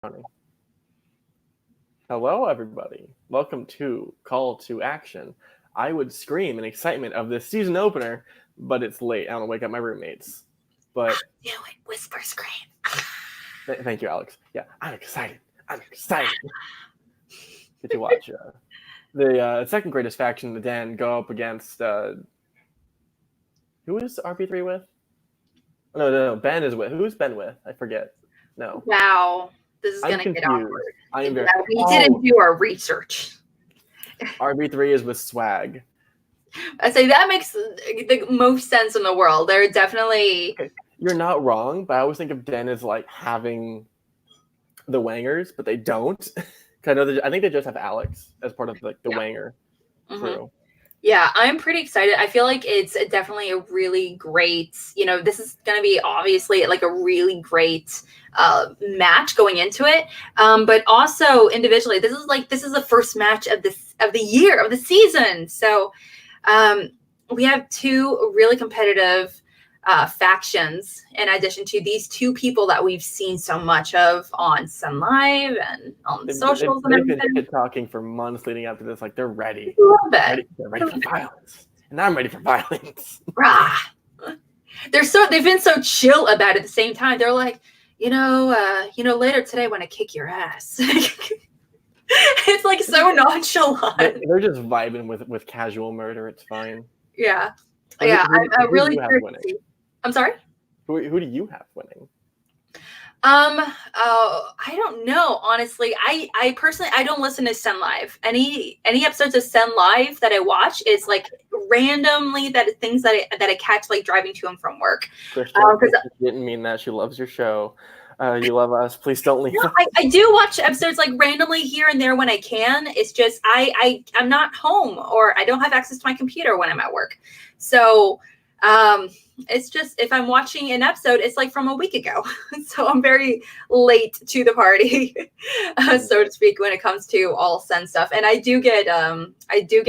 Running. Hello, everybody. Welcome to Call to Action. I would scream in excitement of this season opener, but it's late. I don't wake up my roommates. But do it. Whisper scream. Thank you, Alex. Yeah, I'm excited. Get to watch the second greatest faction, the Den, go up against who is RB3 with? No. Ben is with. Who's Ben with? I forget. No. Wow. This is I'm going to get confused. awkward. I am we didn't do our research. RB3 is with Swag. I say that makes the most sense in the world. They're definitely... Okay. You're not wrong, but I always think of Den as like having the Wangers, but they don't. I think they just have Alex as part of like the Wanger crew. Yeah, I'm pretty excited. I feel like it's definitely a really great, this is going to be obviously like a really great match going into it. But also individually, this is the first match of the year, of the season. So we have two really competitive factions in addition to these two people that we've seen so much of on SEN Live and on socials and everything. They've been talking for months leading up to this, like they're ready. They're ready for violence. And I'm ready for violence. They've been so chill about it at the same time. They're like, later today when I kick your ass. It's like so nonchalant. They're just vibing with casual murder. It's fine. Yeah. I'm really curious. I'm sorry? Who do you have winning? I don't know, honestly. I personally, I don't listen to SEN Live. Any episodes of SEN Live that I watch is like randomly things that I catch like driving to and from work. Christian didn't mean that. She loves your show. You love us. Please don't leave. No, I do watch episodes like randomly here and there when I can. It's just I'm not home or I don't have access to my computer when I'm at work. So it's just if I'm watching an episode, it's like from a week ago. So I'm very late to the party, so to speak, when it comes to all SEN stuff. And I do get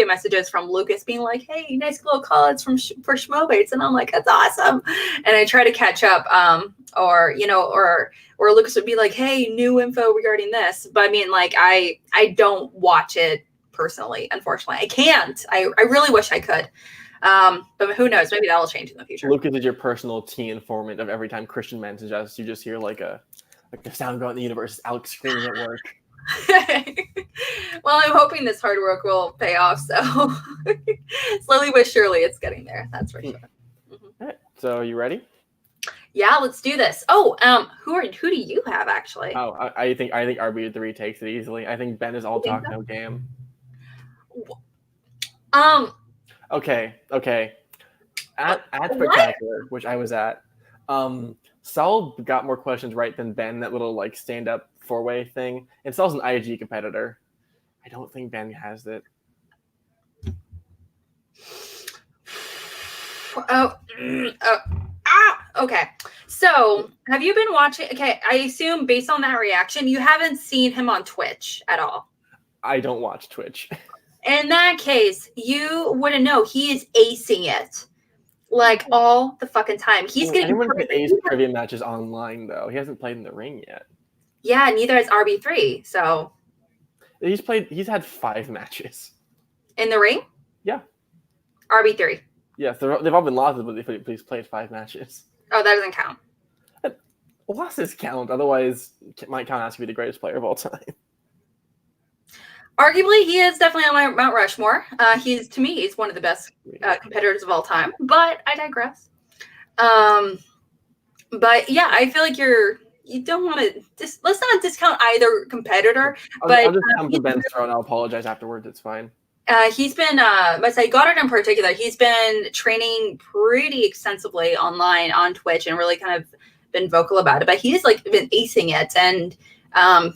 messages from Lucas being like, "Hey, nice little call-outs for Schmobates," and I'm like, "That's awesome." And I try to catch up, or Lucas would be like, "Hey, new info regarding this." But I mean, like, I don't watch it personally, unfortunately. I can't. I really wish I could. But who knows? Maybe that'll change in the future. Lucas is your personal tea informant of every time Christian mentions us. You just hear like a sound go out in the universe. Alex screaming at work. Well, I'm hoping this hard work will pay off. So slowly but surely, it's getting there. That's for sure. All right. So, are you ready? Yeah, let's do this. Oh, who do you have actually? Oh, I think RB3 takes it easily. I think Ben is all talk, no game. Okay. At Spectacular, which I was at, Saul got more questions right than Ben, that little like stand-up four-way thing. And Saul's an IG competitor. I don't think Ben has it. Okay. So, have you been watching? Okay, I assume based on that reaction, you haven't seen him on Twitch at all. I don't watch Twitch. In that case, you wouldn't know. He is acing it, like all the fucking time. He's getting. Anyone can ace trivia matches online, though. He hasn't played in the ring yet. Yeah, neither has RB3. So he's had 5 matches in the ring. Yeah. RB3. Yes, they've all been losses, but he's played 5 matches. Oh, that doesn't count. Losses count. Otherwise, might count as to be the greatest player of all time. Arguably, he is definitely on my Mount Rushmore. He's one of the best competitors of all time. But I digress. But yeah, I feel like you don't want to. Let's not discount either competitor. I'll just come to Ben's throw and I'll apologize afterwards. It's fine. He's been, let's say Goddard in particular, he's been training pretty extensively online on Twitch and really kind of been vocal about it. But he's like been acing it, and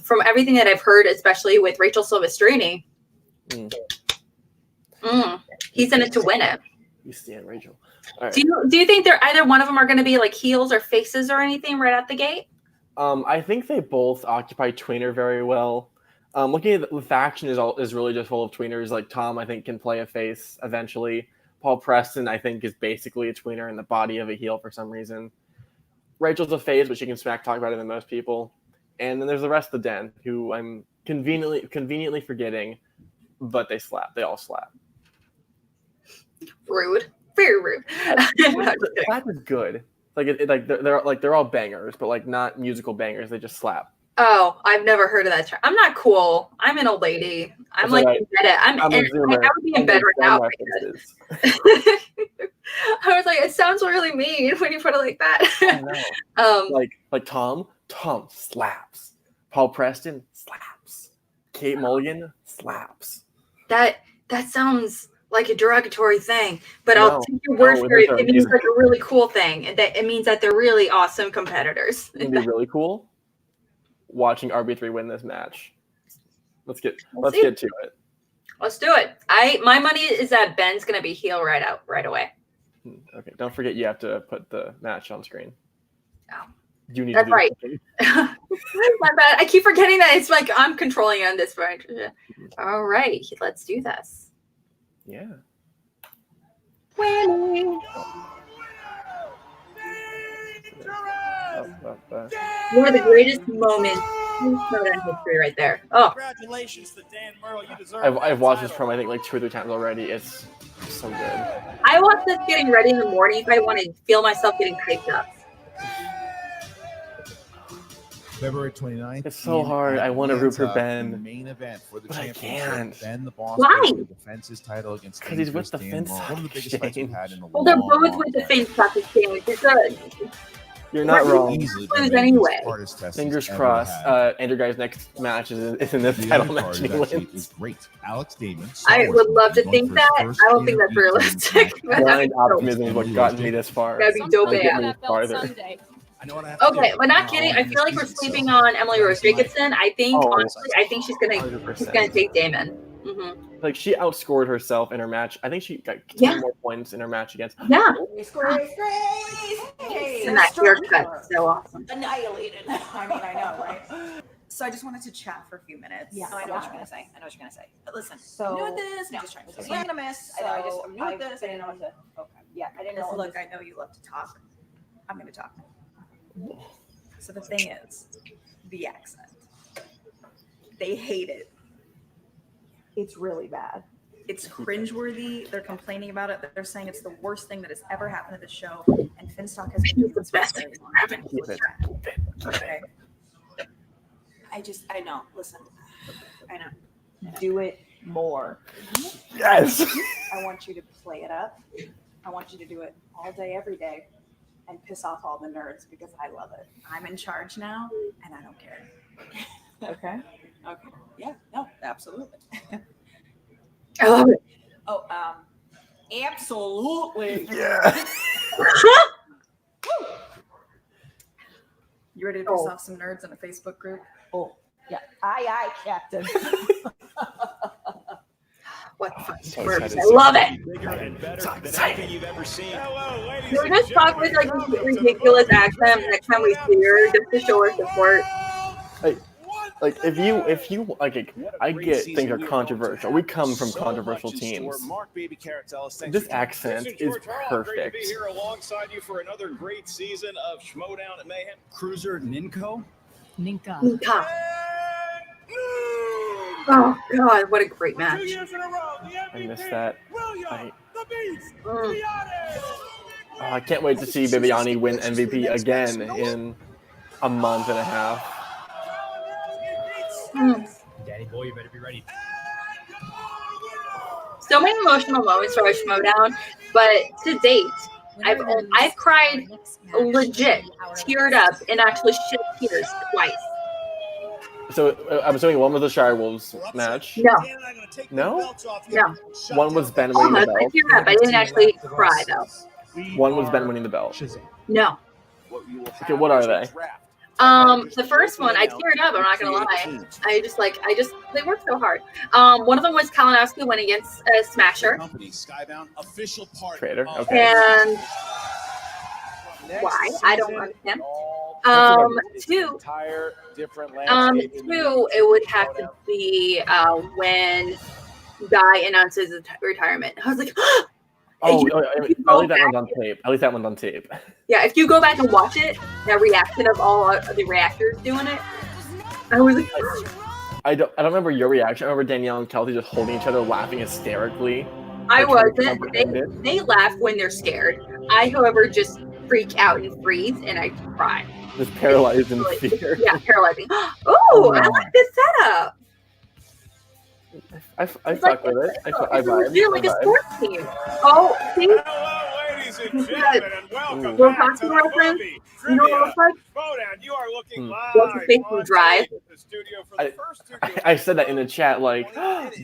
from everything that I've heard, especially with Rachel Silvestrini, he's in it to win it. You stand Rachel. All right. Do you think either one of them are going to be like heels or faces or anything right out the gate? I think they both occupy tweener very well. Looking at the faction is really just full of tweeners. Like Tom, I think, can play a face eventually. Paul Preston, I think, is basically a tweener in the body of a heel for some reason. Rachel's a face, but she can smack talk better than most people. And then there's the rest of the den, who I'm conveniently forgetting, but they slap. They all slap. Rude. Very rude. Slap is good. They're all bangers, but like not musical bangers. They just slap. Oh, I've never heard of that term. I'm not cool. I'm an old lady. I'm like in bed. I would be in bed right now. I was like, it sounds really mean when you put it like that. I know. Like Tom slaps. Paul Preston slaps. Kate Mulligan slaps. That sounds like a derogatory thing, but I'll take your word for it. It means like a really cool thing. It means that they're really awesome competitors. It'd be really cool watching RB3 win this match. Let's get to it. Let's do it. My money is that Ben's gonna be heel right away. Okay, don't forget you have to put the match on screen. Oh. You need That's to do right. My bad. I keep forgetting that it's like I'm controlling on this part. All right, let's do this. Yeah. Winning. One of the greatest moments in history right there. Oh. Congratulations to Dan Murrow. You deserve I've watched this promo I think like 2 or 3 times already. It's so good. I watch this getting ready in the morning if I want to feel myself getting hyped up. February 29th. It's so hard. I want to root for Ben. Main event for the but I championship. can't. Ben the Boss Why? defends his title against Because he's with the Dan Fence Murrow. One of the biggest fights we've had in a Well, they're long, both long with the time. Fence Stock Exchange. You're not wrong. Easily Lose the anyway. hardest test Fingers he's ever crossed. had. Andrew Guy's next match is in this The title other match. card He is actually wins. great. Alex Damon. I would love to think that. I don't think that's realistic. But Blind optimism is what got me this far. That'd be dope. Don't get Yeah. me farther. I know what I have to Okay, do. but not kidding. I feel like we're sleeping on Emily Rose Jacobson. I think Oh, honestly, I think she's gonna take Damon. Mm-hmm. Like she outscored herself in her match. I think she got 10 Yeah. more points in her match against. Yeah. Hey, And that haircut, so awesome. annihilated. I mean, I know, right? So I just wanted to chat for a few minutes. Yeah. I know what you're gonna say. I know what you're gonna say. But listen, So I'm new at this. I'm just trying to this is say. I'm gonna miss. I know, I So just I'm new at this. I didn't didn't know what to. Okay. Yeah, I didn't know. Look, I know you love to talk. I'm gonna talk. So the thing is, the accent. They hate it. It's really bad. It's cringeworthy. They're complaining about it. They're saying it's the worst thing that has ever happened to the show. And Finstock has been doing The this for a best very thing long that time. happened. Okay. I know. Listen, I know. Do it more. Yes. I want you to play it up. I want you to do it all day, every day, and piss off all the nerds because I love it. I'm in charge now, and I don't care. Okay. Okay. Yeah. No. Absolutely. I love it. Oh. Absolutely. Yeah. You ready to piss off some nerds in a Facebook group? Oh, yeah. Aye, Captain. What the fuck? So Works. excited. I love it. Bigger and better So than excited. anything you've ever seen. Can we just talk with like this ridiculous accent next time we see her just to show her support? Like if you like, I get things are controversial. We come from controversial teams. This accent is perfect. Great to be here alongside you for another great season of Schmodown and Mayhem. Cruiser Ninko. Ninka. Ninka. Oh god, what a great match. I missed that. I Mm. I can't wait to see Bibiani win MVP again in a month and a half. Mm. Daddy boy, you better be ready. So many emotional moments for our Schmodown, but to date, I've cried legit, teared up, and actually shed tears twice. So I'm assuming one was the Shire Wolves match. No. No? No. One was Ben winning the Almost. I belt. teared up. I didn't actually cry though. One was Ben winning the belt. No. Okay, what are they? The first one, I teared up. I'm not gonna lie. They worked so hard. One of them was Kalinowski winning against Smasher, Trader. Okay. and why? I don't understand. Two, it would have to be when Guy announces his retirement. I was like, At least that one's on tape. At least that one's on tape. yeah. If you go back and watch it, that reaction of all of the reactors doing it, I was like, I don't remember your reaction. I remember Danielle and Kelsey just holding each other, laughing hysterically. I Like, trying to wasn't. comprehend it. They laugh when they're scared. I, however, just freak out and freeze, and I cry. Just paralyzed in fear. Yeah, paralyzing. Oh, I like this setup. I It's fuck with it. I vibe. It's like a sports team. Oh, see? Hello, ladies and gentlemen, and welcome We'll back talk to to the our friends. movie You know what it Trivia looks like? Showdown. You are looking live What's his face from on Drive? stage at the studio for the first studio I said that in the chat, like,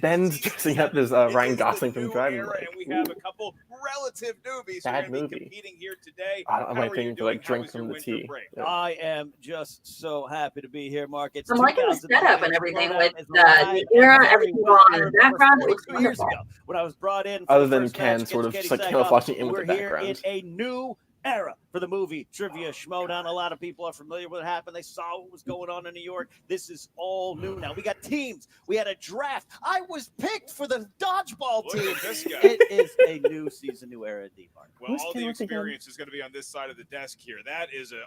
Ben's dressing up as Ryan Gosling from Drive. era, Like, and we have a couple relative newbies who are Bad going to be movie. competing here today. I How might are think you to like doing? How drink was your from the winter tea. break? Yeah. I am just so happy to be here, Mark. It's I'm liking the 2020. setup and everything with It's the live era, and very everything well. going on in I the remember background. It looks 42 years wonderful. ago when I was brought in for Other the than first Ken match sort of against just like Katie camouflaging in with We're the here in background. a new era for the movie Trivia Schmodown. A lot of people are familiar with what happened. They saw what was going on in New York. This is all new now. We got teams. We had a draft. I was picked for the dodgeball Look team. at this guy. It is a new season, new era, D-Mark. Well, Who's all Ken the once again? experience is going to be on this side of the desk here. That is an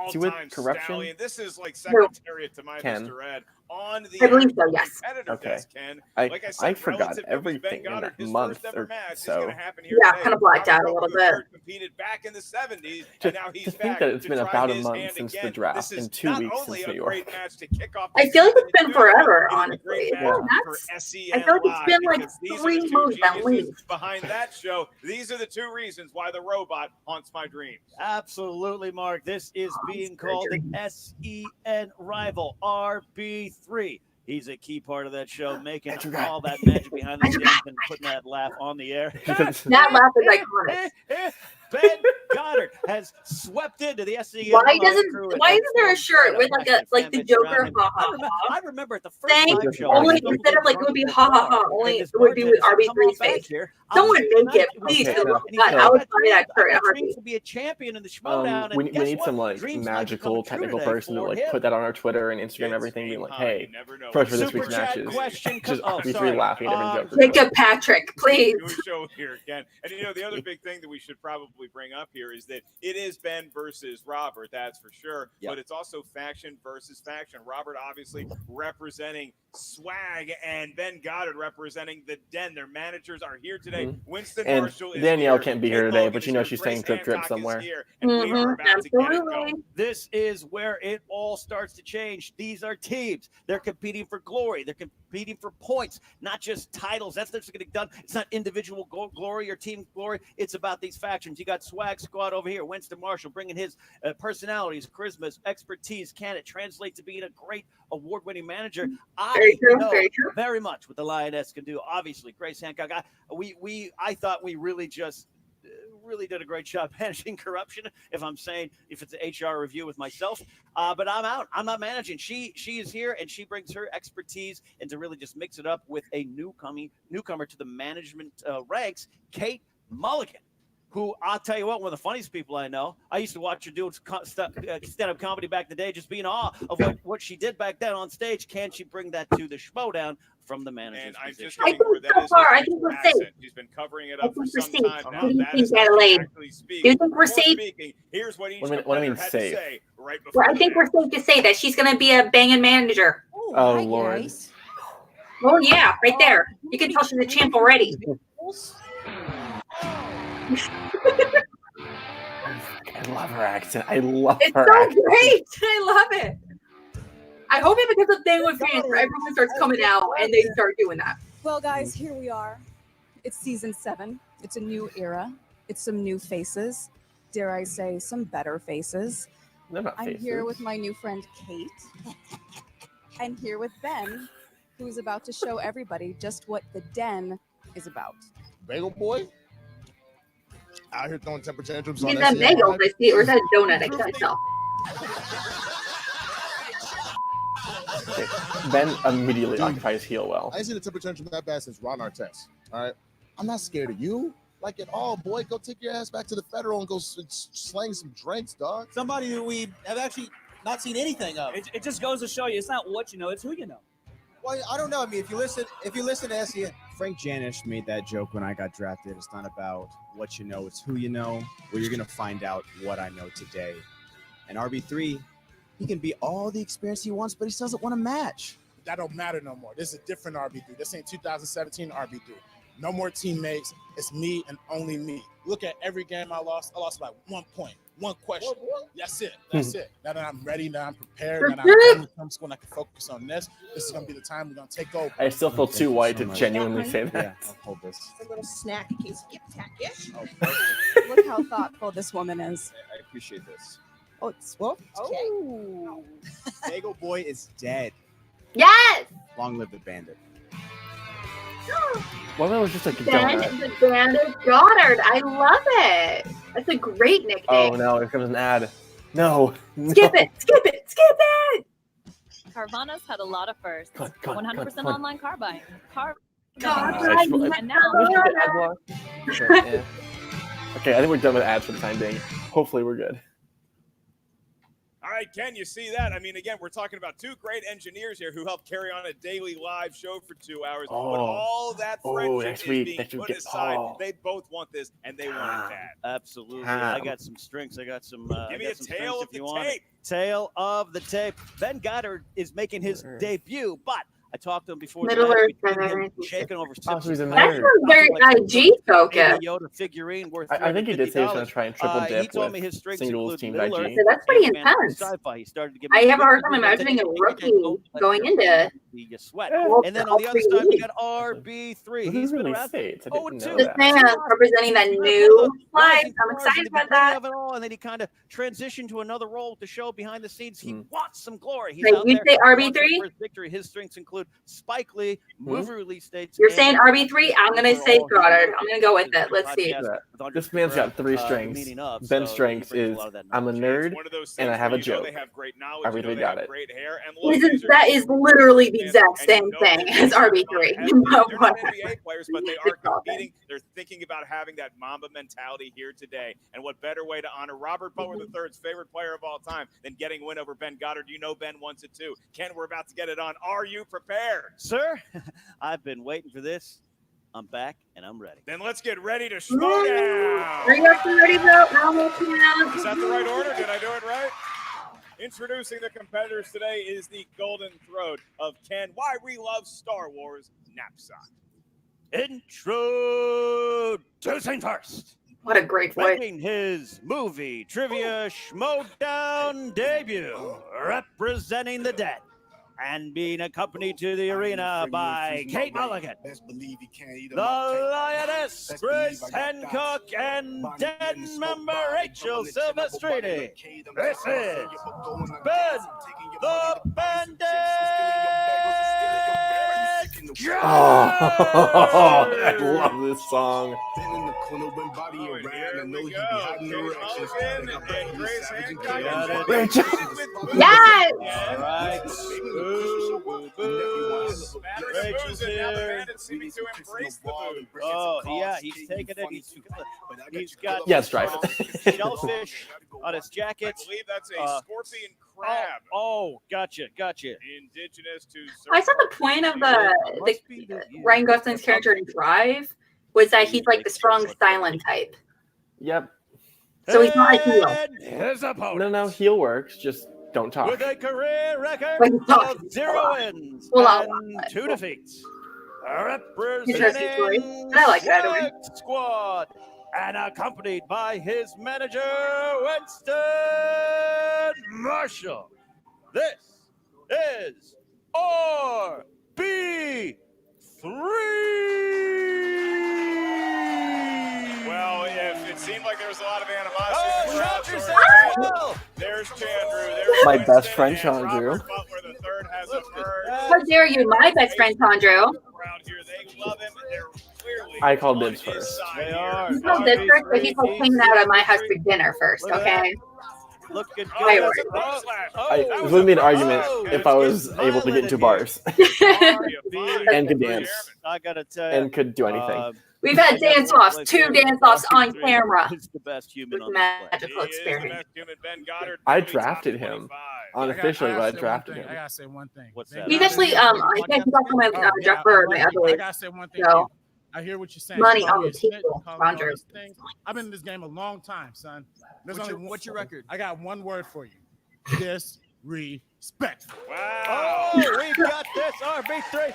Is he with all-time corruption? stallion. This is like secretariat to my Ken. Mr. Ed on the I believe so, yes. competitive Okay. desk, Ken. I Like I said, forgot relative newbies, everything Ben in Goddard, that his month first ever or match is so. going to happen here Yeah, today. kind of blacked out a Robert little bit. Goddard competed back in the 70s, To, and now he's to think back that it's to been try about a his month hand since again. the draft This is and 2 not weeks only since a New great York. match to kick off I feel like it's been the forever, it is a honestly. great Isn't match that for nuts? SEN I feel like it's Live, been like because these are 3 the two months at geniuses least. behind that show. These are the 2 reasons why the robot haunts my dreams. Absolutely, Mark. This is being called the SEN rival, RB3. He's a key part of that show, making all that magic behind the scenes and putting that laugh on the air. That laugh is iconic. Ben Goddard has swept into the SEN. Why crew why and isn't there a shirt got with like passionate the fan base Joker around him. ha ha ha I remember at the first thing? live show. Only RB3. instead of like it would be ha ha ha, only it would be with RB3's face. Someone make it, please. Okay, no. God, I would buy that shirt in a Dreams heartbeat. to be a champion in the Schmodown. We and guess need what? some like Dreams might magical become true technical today person to for like him. put that on our Twitter and Instagram and Kids everything, being aim like, high, hey, you never know. first for this Super week's chat matches. question. Just Oh, RB3 sorry. laughing at different jokes. Jacob Patrick, please. New show here again. And you know, the other big thing that we should probably bring up here is that it is Ben versus Robert, that's for sure. Yep. But it's also faction versus faction. Robert obviously representing Swag and Ben Goddard representing the Den. Their managers are here today. Winston And Marshall is Danielle here. can't be Kate here today, Mulligan but is you know here. she's Grace saying drip drip Hancock is somewhere. here, and we are about to get it Absolutely. going. This is where it all starts to change. These are teams. They're competing for glory. They're competing for points, not just titles. That's what's getting done. It's not individual glory or team glory. It's about these factions. You got Swag Squad over here. Winston Marshall bringing his personality, his charisma, his expertise. Can it translate to being a great award-winning manager? Very true, know very true. very much what the Lioness can do. Obviously, Grace Hancock. I thought we really just really did a great job managing corruption. If it's an HR review with myself, but I'm out. I'm not managing. She is here and she brings her expertise and to really just mix it up with a newcomer to the management ranks, Kate Mulligan. Who I'll tell you what, one of the funniest people I know. I used to watch her do stand-up comedy back in the day, just be in awe of what she did back then on stage. Can she bring that to the Schmodown from the manager's And I'm position? just getting where that so is far, her I think we're accent. safe. She's been covering it I up for think we're some safe. time now. Who do you That think, is how she Adelaide? actually speaks. Do you think we're Before safe? speaking, here's what each What do you competitor mean had safe? to say right before Well, I think the we're match. safe to say that she's going to be a banging manager. Oh, Lord. Oh, yeah, right there. You can tell she's a champ already. I love her accent. I love It's her so accent. great. I love it. I hope it becomes a thing with fans where everyone starts coming out and they start doing that. Well, guys, here we are. It's season 7. It's a new era. It's some new faces. Dare I say, some better faces. They're not I'm faces. here with my new friend, Kate. I'm here with Ben, who's about to show everybody just what the Den is about. Bagel boy out here throwing temper tantrums on Is that SEN bagel, Live. I see, or is that a donut? I can't tell. Okay. Ben immediately occupies heel well. I ain't seen a temper tantrum that bad since Ron Artest. All right, I'm not scared of you. Like at all, boy. Go take your ass back to the Federal and go slang some drinks, dog. Somebody who we have actually not seen anything of. It just goes to show you, it's not what you know, it's who you know. Well, I don't know. I mean, if you listen to SEN, Frank Janish made that joke when I got drafted. It's not about what you know, it's who you know. Well, you're going to find out what I know today. And RB3, He can be all the experience he wants, but he doesn't want to match. That don't matter no more. This is a different RB3. This ain't 2017 RB3. No more teammates. It's me and only me. Look at every game I lost by 1 point. One question. That's it. That's it. Now that I'm ready, now I'm prepared, now I'm just going to focus on this. This is going to be the time we're going to take over. I still feel too white to genuinely say that. Yeah, I'll hold this. It's a little snack in case you get attacked. Look how thoughtful this woman is. I appreciate this. Oh, it's wolf. Oh. Bagel Boy is dead. Yes. Long live the bandit. Well, that was just like a Ben donut. the Bandit Goddard. I love it. That's a great nickname. Oh no, here comes an ad. No. Skip it. Skip it. Skip it. Carvana's had a lot of firsts. Come on, 100% online car buying. And now. Yeah. Okay, I think we're done with ads for the time being. Hopefully we're good. All right, Ken, you see that? I mean, again, we're talking about two great engineers here who help carry on a daily live show for 2 hours. Oh. But all that friendship next week, is next being week put get aside. Paul. They both want this, and they want it bad. Absolutely. Ah. I got some strings. I got some. Give me a some tail strings of if you the want it. tape. Tail of the tape. Ben Goddard is making his debut, but I talked to him before. Middle the Earth. match. Him shaking over Oh, so he's a That's nerd. a very IG focus. Baby Yoda figurine worth I think he did say he was $350. going to try and triple He dip told me with his strengths singles include team Middle Earth IG. So that's pretty and fantasy intense. Sci-fi. He started to give I me have a hard time good imagining a reviews. rookie going into You sweat. Well, And then on the other side, we got RB3. This He's is been really around for states. I didn't know this that. man representing that new life. I'm excited about that. And then he kind of transitioned to another role with the show behind the scenes. He wants some glory. He's Wait, out you there. say He wants RB3? his first victory. His strengths include Spike Lee, movie release dates. You're and saying RB3? I'm going to say Goddard. I'm going to go with it. Let's see. This man's got 3 strengths. Ben's strengths is I'm a nerd and I have a joke. They have great knowledge. RB3 got it. Great hair. And That is literally the exact same thing as RB3. They're not NBA players, but they are competing. They're thinking about having that Mamba mentality here today. And what better way to honor Robert Butler III's favorite player of all time than getting a win over Ben Goddard? You know Ben wants it too. Ken, we're about to get it on. Are you prepared? Sir, I've been waiting for this. I'm back and I'm ready. Then let's get ready to schmo down. Are you guys ready, bro? Is that the right order? Did I do it right? Introducing the competitors today is the golden throat of Ken. Why we love Star Wars knapsack. Introducing first. What a great voice. Making his movie trivia schmodown debut, representing the dead, and being accompanied to the arena by Kate Mulligan, the Lioness, Chris Hancock, and dead member Rachel Silvestrini. This is Ben the Bandit! Oh, I love this song. Rachel. Yes! All right. Boo, boo, boo. Rachel's here. Oh, yeah, he's taking it. He's got Yes, drive. shellfish on his jacket. I believe that's a scorpion crab. Oh, gotcha. Indigenous to. I saw the point of the Ryan Gosling's character in Drive was that he's like the strong silent type. Yep. So he's not a heel. His opponent. No, heel works. Just don't talk. With a career record But he's not. of 0 wins Well, I'll- and 2 defeats. Interesting story. Representing I like that anyway. Select Squad and accompanied by his manager, Winston Marshall. This is RB3. Well, if it seemed like there was a lot of animosity. There's Chandru. There's My Winston, best friend, and Chandru. Robert Butler III has emerged. How dare you, my best friend Chandru? Around here, they love him. They're clearly I called on dibs his first. side They here. are. He's not this first, but he's like hanging out at my house for dinner first, okay? Looking good. Wait, Oh, wait. that's a front slash. It was going to be an argument if I was able to get into bars and could dance I gotta tell you, and could do anything. We've had dance-offs, 2 dance-offs on camera. He's the best human With on the planet. magical He is the experience. best human, Ben Goddard. I Top drafted him 25. unofficially, but I drafted I him. gotta say one thing. What's that? He's actually, I think he's also my draft for me, I I believe. gotta say one thing. So, I hear what you're saying. money You call on me the a snitch, table, you call me all Roger. these things. I've been in this game a long time, son. What's your record? I got one word for you. This disrespectful. Wow. Oh, we've got this RB3.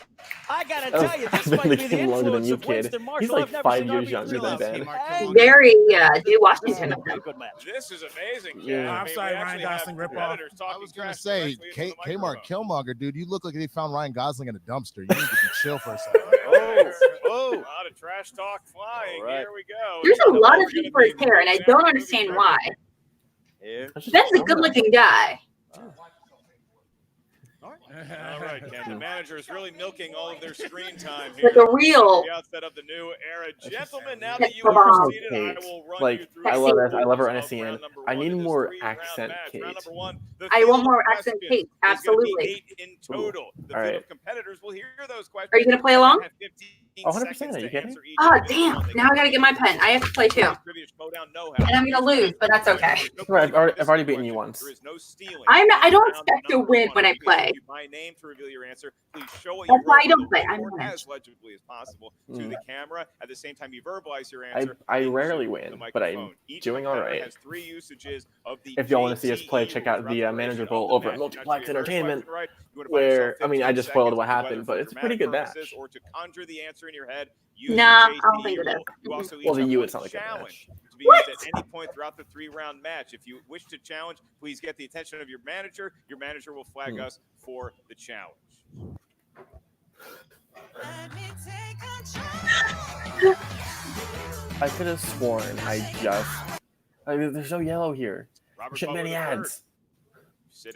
I gotta tell you, this I've might been be the game longer than influence you, of kid. Winston Marshall. He's like I've never 5 seen years RB3 younger than last Ben. game. Very Due This Washington. is a good match. This is amazing, Ken. Yeah. I'm Hey, sorry, we Ryan actually have Gosling ripoff. competitors I talking was gonna trash say, directly into the Kmart microphone. Killmonger, dude. You look like they found Ryan Gosling in a dumpster. You need to be chill for a second. Oh, a lot of trash talk flying. All right. Here we go. There's a lot of We're gonna heat for his be hair, and I don't understand why. Here. Ben's a good-looking guy. All right, Ken. The manager is really milking all of their screen time here. Like a real. The outset of the new era. Gentlemen, now that you Come are on. seated, I will run you Like, through I the love rules I love her of SEN. round number I one need in this more three-round accent match. Kate. Round number one, the I want field more of accent questions Kate. is gonna be Absolutely. 8 in total. The All field right. of competitors will hear those questions. Are you gonna play along? Have 15 100%. seconds Are you to kidding? answer each Oh, individual damn. one. They Now I can gotta get my pen. I have to play too. Trivia showdown know-how. And I'm gonna lose, but that's okay. Right, I've already beaten you once. There is no stealing. I don't Round expect to number win one, when I I'm gonna play. give you my name to reveal your answer. Please show what That's you why wrote I don't on the play. I'm whiteboard winning. as legibly as possible to the camera. At the same time, you verbalize your I answer. rarely into win, the but I'm microphone. Each doing all competitor right. has 3 usages of the If y'all want to see us play, JTE check out rules the throughout Manager duration Bowl of the over at match. Multiplex Now, to get your first Entertainment, question right, you would find where, yourself I mean, I 15 just spoiled seconds, what whether happened, for but it's a pretty good dramatic match. purposes or to conjure the answer in your head. Use Nah, the I don't think JTE it is. rule. You also Well, each to have you, one it's not like a challenge match. to be used at any point throughout the 3-round match. If you wish to challenge, please get the attention of your manager. Your manager will flag us for the challenge. I could have sworn there's no yellow here. Robert Shouldn't be any Butler III. ads.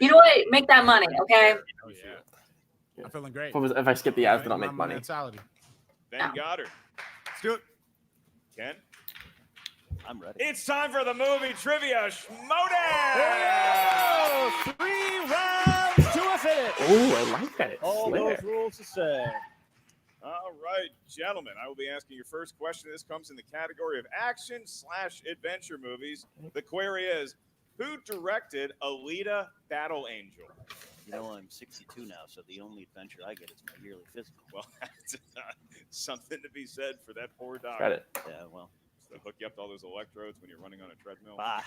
You know what? Make that money, okay? Oh, yeah. I'm feeling great. If I skip the ads, then I'll make My money. mentality. Ben Goddard. Let's do it. Ken? I'm ready. It's time for the movie trivia schmodown! 3 rounds to a finish. Oh, I like that. It's All slick. those rules the same. All right, gentlemen, I will be asking your first question. This comes in the category of action/adventure movies. The query is, who directed Alita: Battle Angel? You know, I'm 62 now, so the only adventure I get is my yearly physical. Well, that's something to be said for that poor doctor. Got it. Yeah, well. So hook you up to all those electrodes when you're running on a treadmill. 5,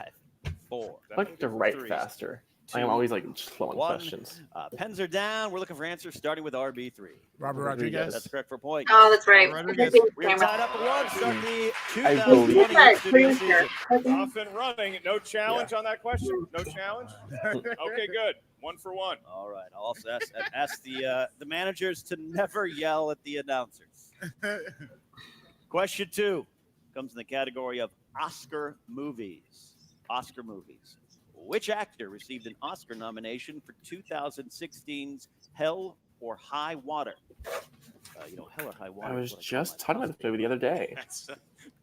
4. I like to write 3, faster. 2, I am always like slow on 1. questions. Pens are down. We're looking for answers, starting with RB3. Robert Rodriguez. That's correct for a point. Oh, that's right. Rodriguez. We're tied up at 1. Start the I believe- 2020 studio season. Off and running. No challenge on that question? No challenge? Okay, good. 1 for 1. All right. I'll also ask the managers to never yell at the announcers. Question 2 comes in the category of Oscar movies. Oscar movies. Which actor received an Oscar nomination for 2016's Hell or High Water? Hell or High Water. I was just talking about this movie the other day. That's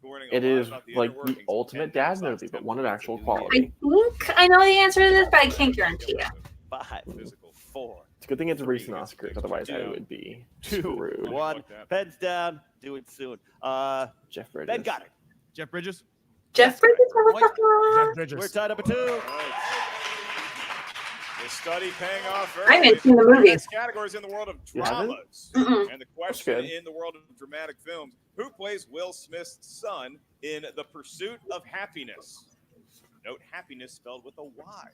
warning a It lot is about the like inner the workings of ultimate Ken dad Henson's movie, but one of temperament. actual I quality. think I know the answer to this, but I can't guarantee it. 5, Physical. 4, It's a good thing it's recent Oscars, otherwise I 2, would be 2, screwed. 1. Pens down. Do it soon. Jeff Bridges. Ben Goddard. Jeff Bridges. Jeff Bridges, Jeff motherfucker. Bridges. We're tied up at 2. All right. The study paying off I haven't seen the The movie. next category is in the world of You haven't? dramas. Mm-mm. And the question good. in the world of dramatic films, who plays Will Smith's son in The Pursuit of Happiness? Note happiness spelled with a Y.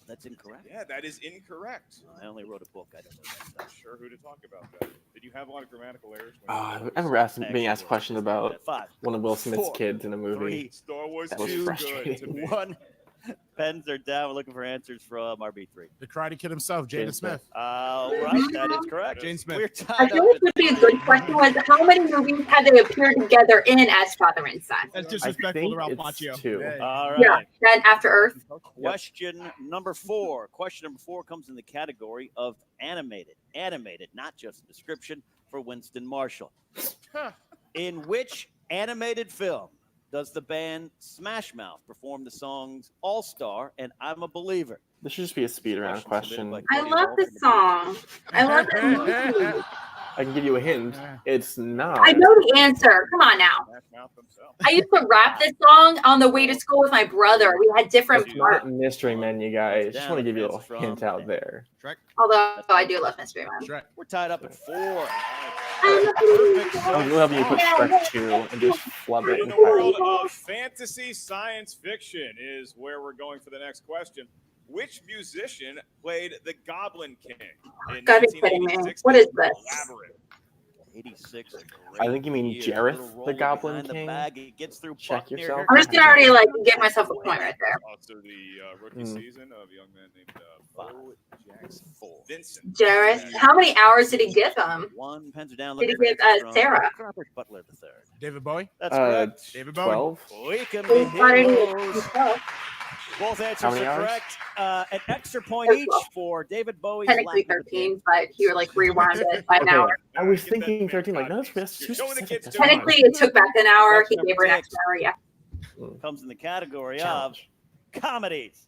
That's incorrect. Yeah, that is incorrect. I only wrote a book. I don't know that stuff. Not sure who to talk about that. Did you have a lot of grammatical errors? I remember being asked questions about 5, one of Will Smith's 4, kids in a movie. 3, Star Wars That was 2 frustrating. good to me. 1. Pens are down. We're looking for answers from RB3. The Karate Kid himself, Jaden Jaden Smith. All right, that is correct. Jane Smith. We're I tied feel up like at would be a good question was how many movies had they appeared together in as father and son? That's I disrespectful think to Ralph it's Macchio. 2. All right. Yeah, then After Earth. Question number 4. Question number 4 comes in the category of animated. Animated, not just a description, for Winston Marshall. In which animated film does the band Smash Mouth perform the songs All Star and I'm a Believer? This should just be a speed round question. I love this song. I love this movie. I can give you a hint. It's not. I know the answer. Come on now. I used to rap this song on the way to school with my brother. We had different It's parts. not Mystery Men, you guys. Just want to give you a little hint out there. Although I do love Mystery Man. We're tied up at 4. I was hoping you put Shrek 2 and just flub it. In the world of fantasy science fiction is where we're going for the next question. Which musician played the Goblin King in Gotta be kidding me. 1986? What is this? Elaborate. 86. I think you mean Jareth, the Goblin King. It gets through Check yourself. I'm just gonna already like give myself a point right there. Also, the rookie season of a young man named Bo Jackson. Vincent. Jareth, how many hours did he give him? One pens down. Did he give Sarah? Robert Butler III. David Bowie. That's correct. David Bowie. 12. We can Who be started heroes. himself? Both How answers many are hours? correct. An extra point each for David Bowie's Technically Latin 13, but he like rewound it by an Okay. hour. I was thinking 13. Like, no, that's too Showing the specific. kids That's too much. fine. Technically, it took back an hour. He gave her an extra hour. Yeah. comes in the category Challenge. of comedies.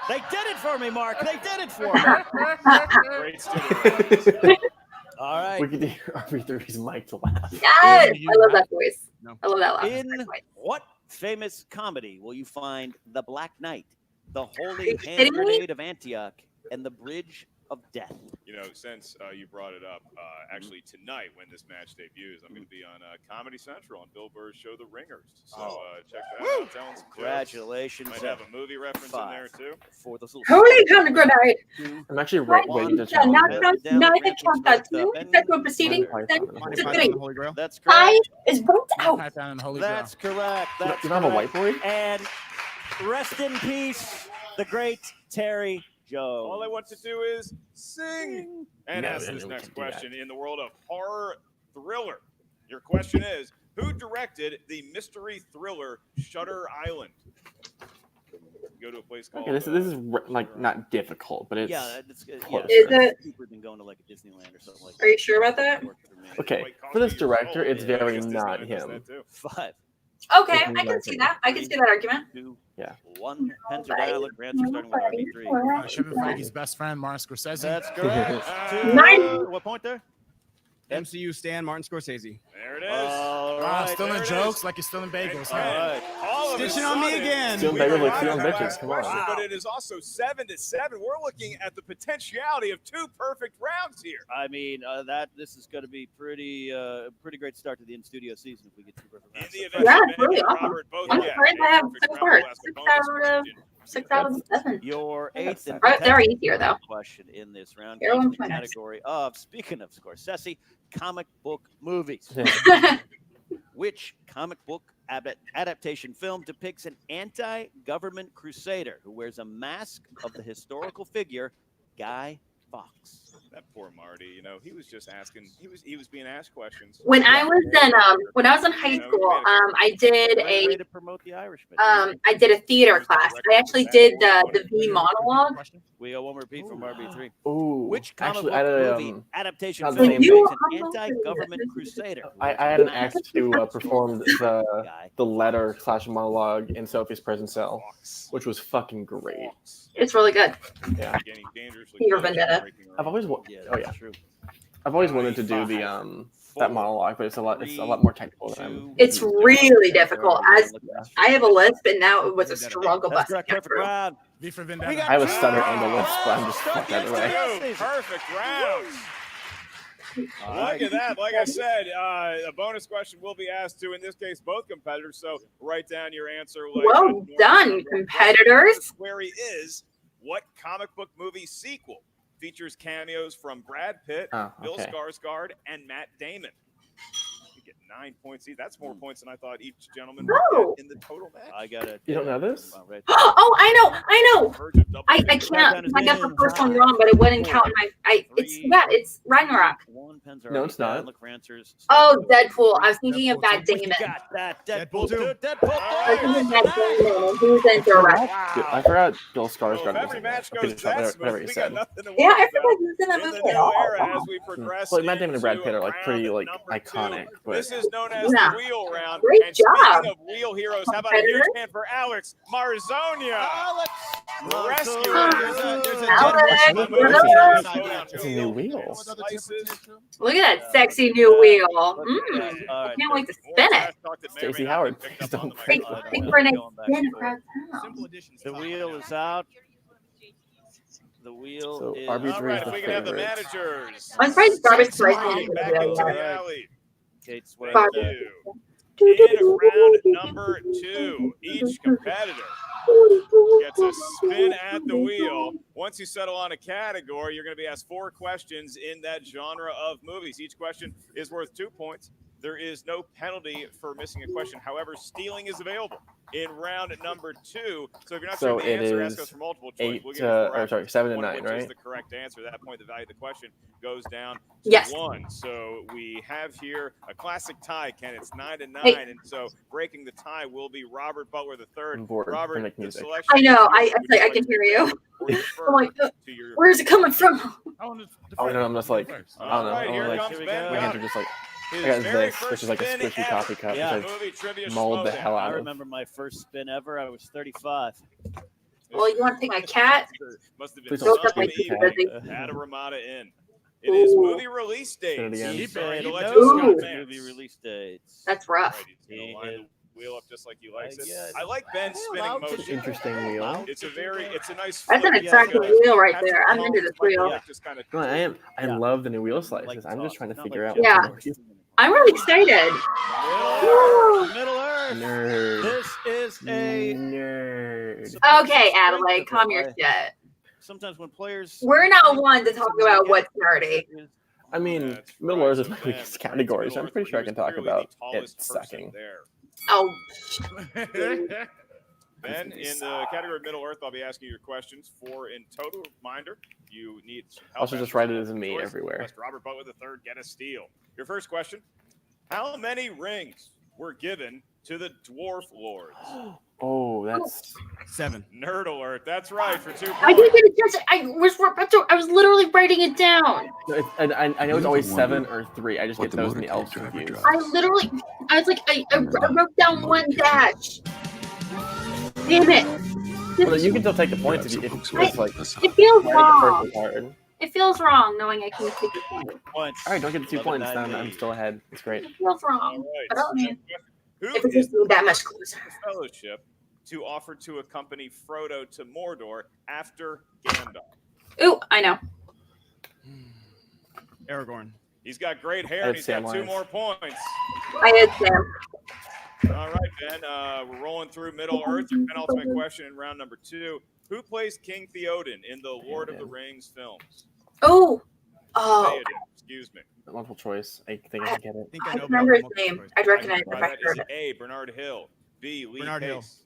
They did it for me, Mark. They did it for me. Great studio. All right. We could do RB3's mic to laugh. Yes, I love that voice. No. I love that laugh. In what famous comedy will you find The Black Knight, The Holy Hand kidding me? Grenade of Antioch, and The Bridge of Death? You know, since you brought it up, actually tonight when this match debuts, I'm going to be on Comedy Central on Bill Burr's show, The Ringers. So check that out. Telling some jokes. Congratulations. Might have a movie reference in there too. For those little Holy hand grenade! I'm actually Right, waiting to not challenge it. not the count that two. Federal proceeding. Monty Then Python and Monty the Python Holy and three. the Holy Grail. That's Five correct. is burnt Monty out. Python and the Holy Grail. That's correct. That's You don't have a correct. whiteboard? And rest in peace, the great Terry Jones. All I want to do is sing and No, ask no, this we next can't do that. question in the world of horror thriller. Your question is, who directed the mystery thriller Shutter Island? You go to a place called. Okay, this is like not difficult, but it's Yeah, it's close. Is it- cheaper than going to like a Disneyland or something like that. Are you sure about that? Okay, for this director, it's very not him. 5, Okay, I can see that. I can see that argument. 2, Yeah. 1. Pens are down. Look, Grants are starting with RB3. Kevin Feige's best friend, Martin Scorsese. That's correct. What point there? MCU Stan Martin Scorsese. There it is. All Wow, right. still there in it jokes is. like you're still in bagels. All Huh? right. All of a Stitching on me sudden, again. Stealing we bagels are like on stealing to the bitches, last come on. question, But it is also 7-7. We're looking at the potentiality of 2 perfect rounds here. I mean, this is going to be pretty great start to the in-studio season if we get 2 perfect In rounds. the So event Yeah, that it's Ben really and awesome. Robert both I'm get surprised a I have perfect so round, far. we'll ask a 6 bonus out of question. 6 out of 7. Your 8th and Right, they're potentially easier, though. question in this round They're comes in one the point. category of, speaking of Scorsese, comic book movies. Which comic book adaptation film depicts an anti-government crusader who wears a mask of the historical figure Guy Fawkes? That poor Marty, you know, he was just asking. He was being asked questions. When I was in high school, I did Great way a to promote the Irishman. I did a theater class. I actually did the V monologue. We got one repeat from RB3. Ooh, Which comic actually, book I had movie adaptation not film the same depicts thing. an anti-government crusader? who I wears a had an mask act to of perform historical the Guy letter / monologue in Sophie's prison cell, which was fucking great. It's really good. Yeah, Getting dangerously Fever close to Vendetta. breaking I've always Yeah, oh yeah, that's true. I've always wanted to do the that monologue, but it's a lot more technical than I'm. It's really difficult. As I have a lisp, and now it was a struggle That's busting correct. that Perfect through. round. V for We Vendetta. got I have a stutter and a lisp, but I'm just fucked out of the way. Two perfect rounds. Look at that. Like I said, a bonus question will be asked to, in this case, both competitors. So write down your answer. Well done, competitors. The query is, what comic book movie sequel features cameos from Brad Pitt, Oh, Bill okay. Skarsgård, and Matt Damon? You get 9 points each. That's more points than I thought each gentleman would Whoa. get in the total match. I got it. You don't know this? Right Oh, I know. Verge of double I figures. can't. I got the first one wrong, but it wouldn't count in my. It's Ragnarok. No, it's not. Look for answers. Oh, Deadpool. I was thinking of Matt We Damon. got that. Deadpool Deadpool too. 2. Deadpool I was 3. thinking Matt Damon, and he was in direct. Dude, I forgot Bill Well, Skarsgård if was every in match that. goes Okay, that whatever smooth, he we said. got nothing to Yeah, worry I about. forgot he was in that In the movie new at all. era, Wow. as we progress Well, Matt Damon and Brad into Pitt are like pretty round like number iconic, two. but This is known as Yeah. the wheel round. Great and job, speaking of wheel heroes, how about a huge competitor. hand for Alex Marzonia? Marzonia. Rescue. There's a Alex, it's a new wheel. Look at that sexy new wheel. All I right. can't wait to spin it. Stacey Howard, please don't Think break for an extended crowd sound. The wheel is out. The wheel So is RB3 All right, is if the we can have the favorite. managers. I'm surprised Starbucks Sliding Spicy back is into really the good. alley. Kate's Thank winning. you. In round number 2, each competitor gets a spin at the wheel. Once you settle on a category, you're going to be asked 4 questions in that genre of movies. Each question is worth 2 points. There is no penalty for missing a question. However, stealing is available in round number 2. So if you're not sure of the answer, ask us for multiple choice. We'll give you 7 to 9, which right? is the correct answer. At that point, the value of the question goes down to 1. So we have here a classic tie, Ken. It's 9 to 9, and so breaking the tie will be Robert Butler III. Robert, the selection. I know. I can hear you. I'm like, where's it coming from? Oh no, I'm just like, I don't know. Right, here Like, comes Ben my hands are Goddard. just like, His I got very this, which first is like a spin squishy ever. coffee cup, Yeah. which Movie trivia I mulled the schmoevin'. hell I out of. remember my first spin ever. I was 35. Well, you want to take my cat? Must have been Please don't some take the evening cat. at a Ramada Inn. It is movie release Say it dates. again. Starring the He legend knows Scott movie Vance. release dates. That's rough. Right, he's gonna line the wheel up just like he likes it. Yeah. I like Ben's spinning motion. Interesting wheel. It's a nice. That's an flip. attractive wheel right there. I'm into this wheel. Just kind of. No, I love the new wheel slices. I'm just trying to figure out. Yeah. What to I'm really excited. Middle Earth. Nerd. This is a nerd. Okay, Adelaide, calm your shit. Sometimes when players, We're not one to talk about what's nerdy. I mean, Middle Earth is my weakest category, so I'm pretty sure I can talk about it sucking. Oh. Ben, in the category of Middle Earth, I'll be asking your questions 4 in total. Reminder, you need some help. Also, just write it as a me everywhere. Must Robert Butler III get a steal. Your first question: how many rings were given to the Dwarf Lords? Oh, that's 7. Nerd alert. That's right for 2 points. I didn't get it. Just I was literally writing it down. I know it's always 7 or 3. I just get those and the elves confused. I was like, I wrote down 1 dash. Damn it. Well, you can still take the points if it's like. It feels wrong. Hard. It feels wrong knowing I can take the point. All right, don't get the 2 points. Then I'm still ahead. It's great. It feels wrong. But I mean, Who if it's is just that much closer. the fellowship to offer to accompany Frodo to Mordor after Gandalf? Ooh, I know. Aragorn. He's got great hair and he's got 2 more points. I had Sam. All right, Ben. We're rolling through Middle Earth. Your penultimate question in round number 2. Who plays King Theoden in the Lord of the Rings films? Oh. Theoden, excuse me. Multiple choice. I think I can get it. I remember his name. I'd recognize it if I That is heard it. A, Bernard Hill. B, Lee Bernard Hill. Pace.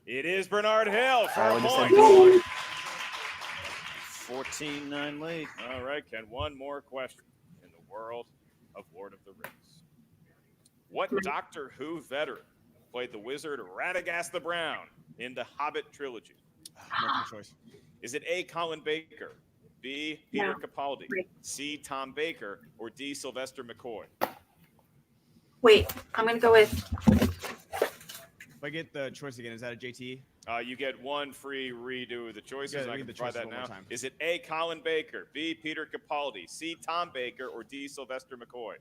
It is Bernard Hill for a I just point. said 14-9 lead. All right, Ken. One more question in the world of Lord of the Rings. What Doctor Who veteran played the wizard Radagast the Brown in the Hobbit trilogy? Multiple choice. Is it A, Colin Baker, B, Peter Capaldi, C, Tom Baker, or D, Sylvester McCoy? Wait, I'm gonna go with. If I get the choice again, is that a JT? You get 1 free redo of the choices. Yeah, I read can the try choices that one more now. time. Is it A, Colin Baker, B, Peter Capaldi, C, Tom Baker, or D, Sylvester McCoy?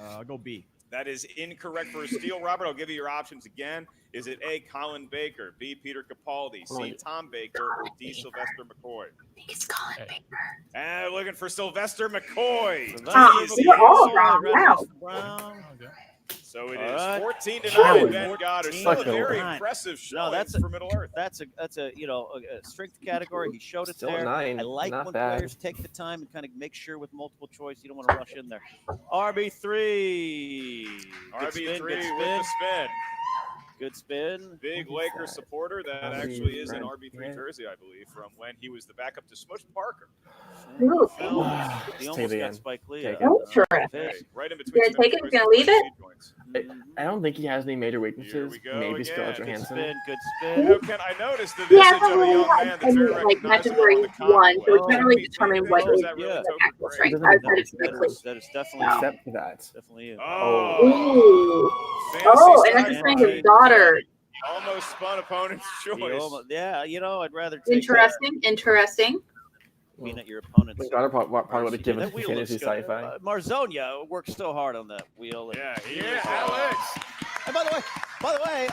I'll go B. That is incorrect for a steal, Robert. I'll give you your options again. Is it A, Colin Baker, B, Peter Capaldi, C, Tom Baker, or D, Sylvester McCoy? I think it's Colin Baker. And looking for Sylvester McCoy. You're all wrong. Wow. So it All is right. 14 to Sure. 9. Ben Goddard. Still a very impressive show for Middle Earth. That's a strength category. He showed it Still a there. 9. I like Not when bad. players take the time and kind of make sure with multiple choice. You don't want to rush in there. RB3. RB3 with the spin. Good spin. Big Lakers supporter. That actually is an RB3 jersey, I believe, from when he was the backup to Smush Parker. Ooh. He almost got Spike Lee. Take it. Right in between. Gonna take it? Gonna leave it? I don't think he has any major weaknesses. Maybe Scarlett again. Johansson. Good spin. Now, Ken, I noticed the He visage has of a a really young man that's very like matches where recognizable on he's the comic won, so book. we can't really determine what Is is that really the token actual great? strength. He I doesn't said it's quickly. That is definitely Except for that. definitely you. Ooh. Fancy Oh, and that's the style. strength of Goddard. Almost spun opponent's choice. I'd rather take Interesting. being at your opponent's. Goddard probably would have given That wheel fantasy looks good. sci-fi. Marzonia worked so hard on that wheel. Yeah, Alex. And by the way,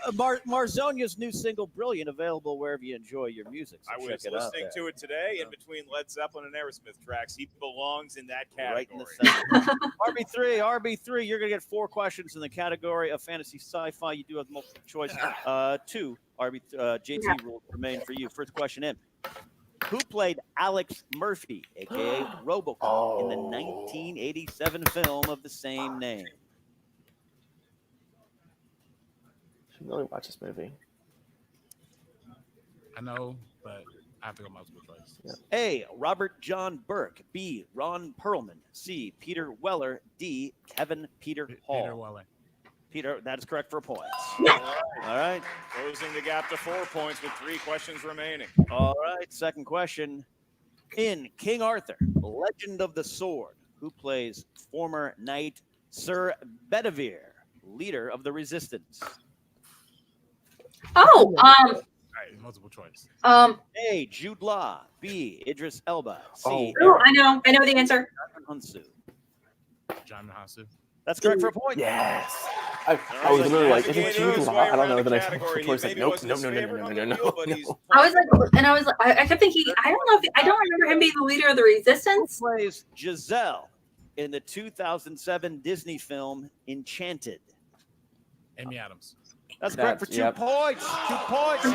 Marzonia's new single, Brilliant, available wherever you enjoy your music. So I was check it listening out to it today in between Led Zeppelin and Aerosmith tracks. He belongs in that category. Right in the center. RB3, you're going to get 4 questions in the category of fantasy sci-fi. You do have multiple choice. 2 JT will remain for you. First question in. Who played Alex Murphy, a.k.a. RoboCop, in the 1987 film of the same name? Should really watch this movie. I know, but I have to go multiple choice. Yeah. A. Robert John Burke. B. Ron Perlman. C. Peter Weller. D. Kevin Peter Hall. Peter Weller. Peter, that is correct for a point. All right. Closing the gap to 4 points with 3 questions remaining. All right. Second question. In King Arthur, Legend of the Sword, who plays former knight Sir Bedivere, leader of the Resistance? Oh, All right, multiple choice. A. Jude Law. B. Idris Elba. C. Oh, I know the answer. Hunsu. John Mahasu. That's correct for a point. Yes. I was literally like, is it Jude Law? I don't know. Then I was like, nope, no. I was like, I kept thinking, I don't remember him being the leader of the Resistance. Who plays Giselle in the 2007 Disney film Enchanted? Amy Adams. That's correct for 2 points. 2 points.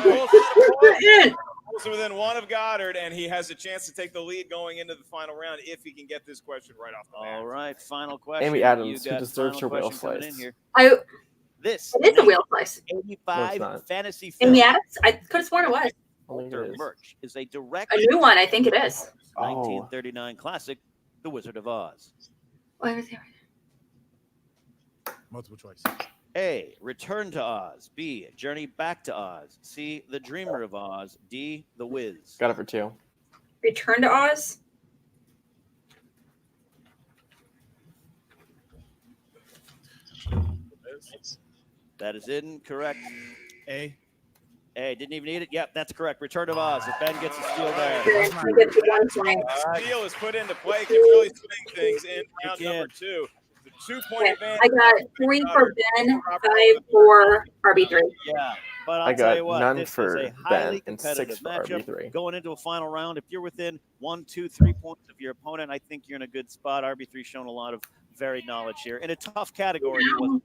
Also within 1 of Goddard, and he has a chance to take the lead going into the final round if he can get this question right off the bat. All right, final question. Amy Adams, who deserves her whale coming slice. in here. This is a whale slice. 85 fantasy film. Amy Adams? I could have sworn it was. Walter Murch is a direct. A new one, I think it is. 1939 classic, The Wizard of Oz. Multiple choice. A. Return to Oz. B. Journey Back to Oz. C. The Dreamer of Oz. D. The Wiz. Got it for 2. Return to Oz? That is incorrect. A. Didn't even need it. Yep, that's correct. Return of Oz. If Ben gets a steal there. Steal is put into play. Can really swing things in round number 2. The 2-point advantage. I got 3 for Ben, 5 for RB3. Yeah, but I I'll tell got you what, none this for is a Ben highly and competitive 6 for matchup RB3. going into a final round. If you're within 1, 2, 3 points of your opponent, I think you're in a good spot. RB3 shown a lot of varied knowledge here in a tough category he wasn't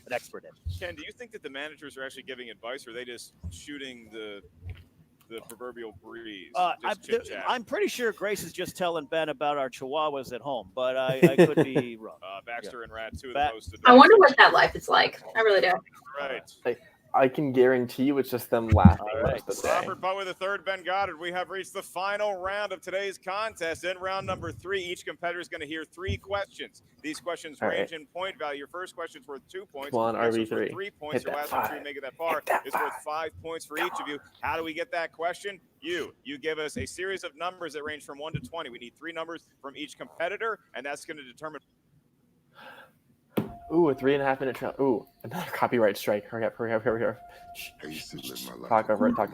an expert in. Ken, do you think that the managers are actually giving advice, or are they just shooting the proverbial breeze? I'm pretty sure Grace is just telling Ben about our chihuahuas at home, but I could be wrong. Baxter and Rat, 2 of the most. I wonder what that life is like. I really do. Right. I can guarantee you it's just them laughing most of the day. Robert Butler III, Ben Goddard. We have reached the final round of today's contest. In round number 3, each competitor is going to hear 3 questions. These questions range in point value. Your first question is worth 2 points. Come on, RB3. 3 points. Your last one, make it that far, is worth 5 points for each of you. How do we get that question? You give us a series of numbers that range from 1 to 20. We need 3 numbers from each competitor, and that's going to determine. Ooh, a 3.5 minute trail. Ooh, another copyright strike. Hurry up. I used to live my life. Talk over it. Talk.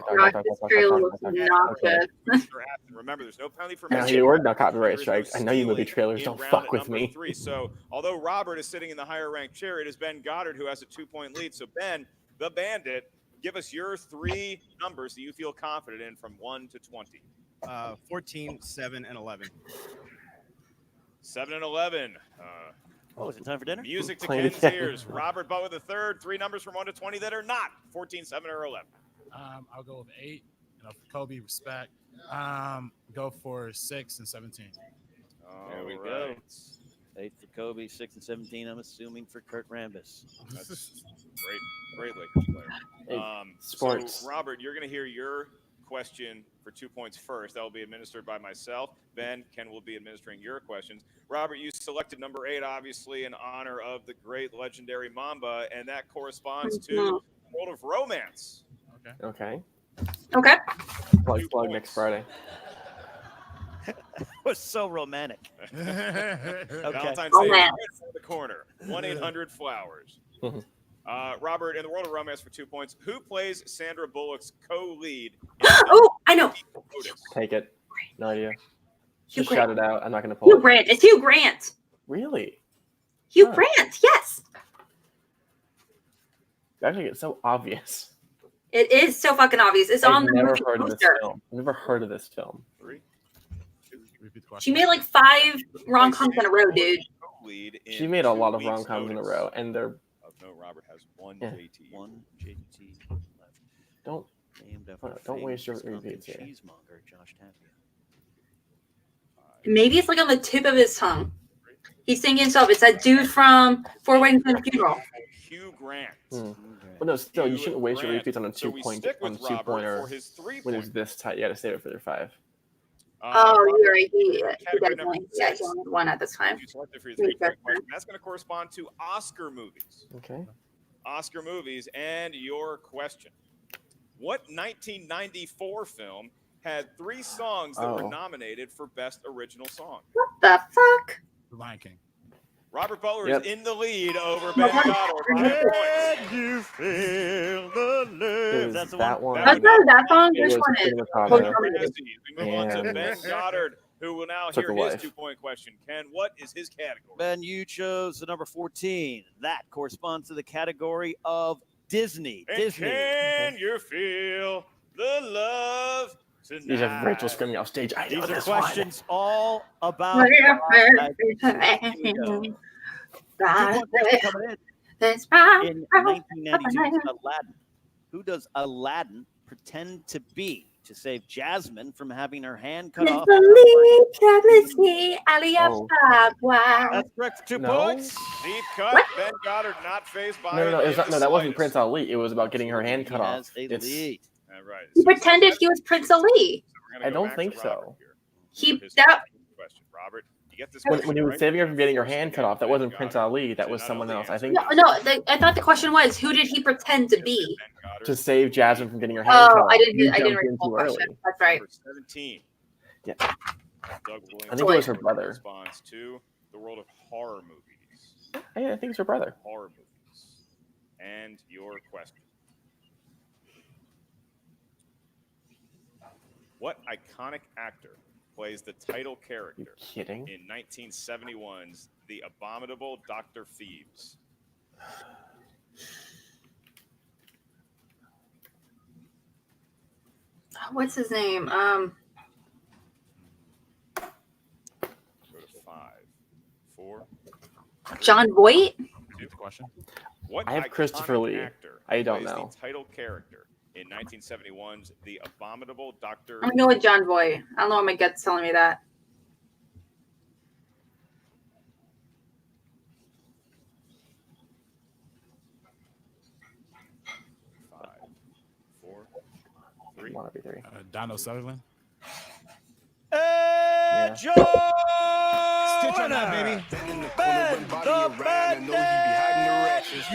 Remember, there's no penalty for I hear word now, copyright strikes. I know you movie trailers don't fuck with me. 3. So, although Robert is sitting in the higher ranked chair, it is Ben Goddard who has a 2-point lead. So, Ben, the Bandit, give us your 3 numbers that you feel confident in from 1 to 20. 14, 7, and 11. 7 and 11. Is it time for dinner? Music to Ken's ears. Robert Butler III, 3 numbers from 1 to 20 that are not 14, 7, or 11. I'll go with 8. For Kobe, respect. Go for 6 and 17. There we go. 8 for Kobe, 6 and 17. I'm assuming for Kurt Rambis. That's great Lakers player. Sports. So, Robert, you're going to hear your question for 2 points first. That will be administered by myself. Ken will be administering your questions. Robert, you selected number 8, obviously, in honor of the great legendary Mamba, and that corresponds to World of Romance. Okay. Plug next Friday. It was so romantic. Valentine's Day right in the corner. 1-800-FLOWERS. Robert, in the World of Romance for 2 points, who plays Sandra Bullock's co-lead? I know. Take it. No idea. Hugh Just shout it out. I'm not going to pull Hugh Grant. It's Hugh Grant. Really? Hugh Grant, yes. Actually, it's so obvious. It is so fucking obvious. It's on the never movie heard of this poster. film. I've never heard of this film. She made like 5 rom-coms in a row, dude. She made a lot of rom-coms in a row, and they're. No, Robert has one Yeah. JT. One JT left. Don't waste your repeats here. Cheesemonger, Josh Tapia. Maybe it's like on the tip of his tongue. He's singing himself. It's that dude from Four Weddings and a Funeral. Hugh Grant. Well, no, still, you shouldn't waste your Grant. repeats on a So we stick with Robert two-pointer for his 3 when it's this tight. You got to save it for their 5. Oh, you're right. He category definitely. number Yeah, 6. he only had 1 at this time. You selected for your 3-point question. That's going to correspond to Oscar movies. Okay. Oscar movies, and your question. What 1994 film had 3 songs that were nominated for Best Original Song? What the fuck? The Lion King. Robert Butler Yep. is in the lead over Ben Goddard. 5 points. You feel the love. That's the that one. one. That's not that song. It Which was one is? cinematography. We move on to And Ben Goddard, who will now Took hear a his Wife. 2-point question. Ken, what is his category? Ben, you chose the number 14. That corresponds to the category of Disney. And Disney. can you feel the love tonight? You have Rachel screaming off stage. I know These are this one. questions all about. That's In 1992's Aladdin, who does Aladdin pretend to be to save Jasmine from having her hand cut off? That's correct. 2 No. points. Deep cut. What? Ben Goddard not phased by No, it it's not, in no, the that wasn't slightest. Prince Ali. It was about getting her hand He cut off. has a It's, lead. All right. He pretended he was Prince Ali. We're gonna I go don't back think to Robert so. here. He For his that question. Robert, you get this when question he was right? saving her from getting her First hand cut again, off, that Ben wasn't Prince Goddard Ali. That should was not someone only else. I answer think I thought the question was who did he pretend to be? Ben Goddard. to save Jasmine from getting her hand cut Oh, off. I You didn't jumped read the in whole too question. early. That's right. Number 17. Yeah. Doug Williams I think it was her brother. responds to the world of horror movies. Yeah, I think it's her brother. Horror movies. And your question. What iconic actor plays the title character Kidding? in 1971's The Abominable Dr. Thebes? What's his name? Go to 5, 4. John Voight. Repeat the question. What I have Christopher iconic Lee. actor I don't plays know. the title character in 1971's The Abominable Dr. I'm gonna go with John Voight. I don't know why my gut's telling me that. Five, 4, 3. RB3. Donald Sutherland. And Joe Stitch on that, baby. Ben the Bandit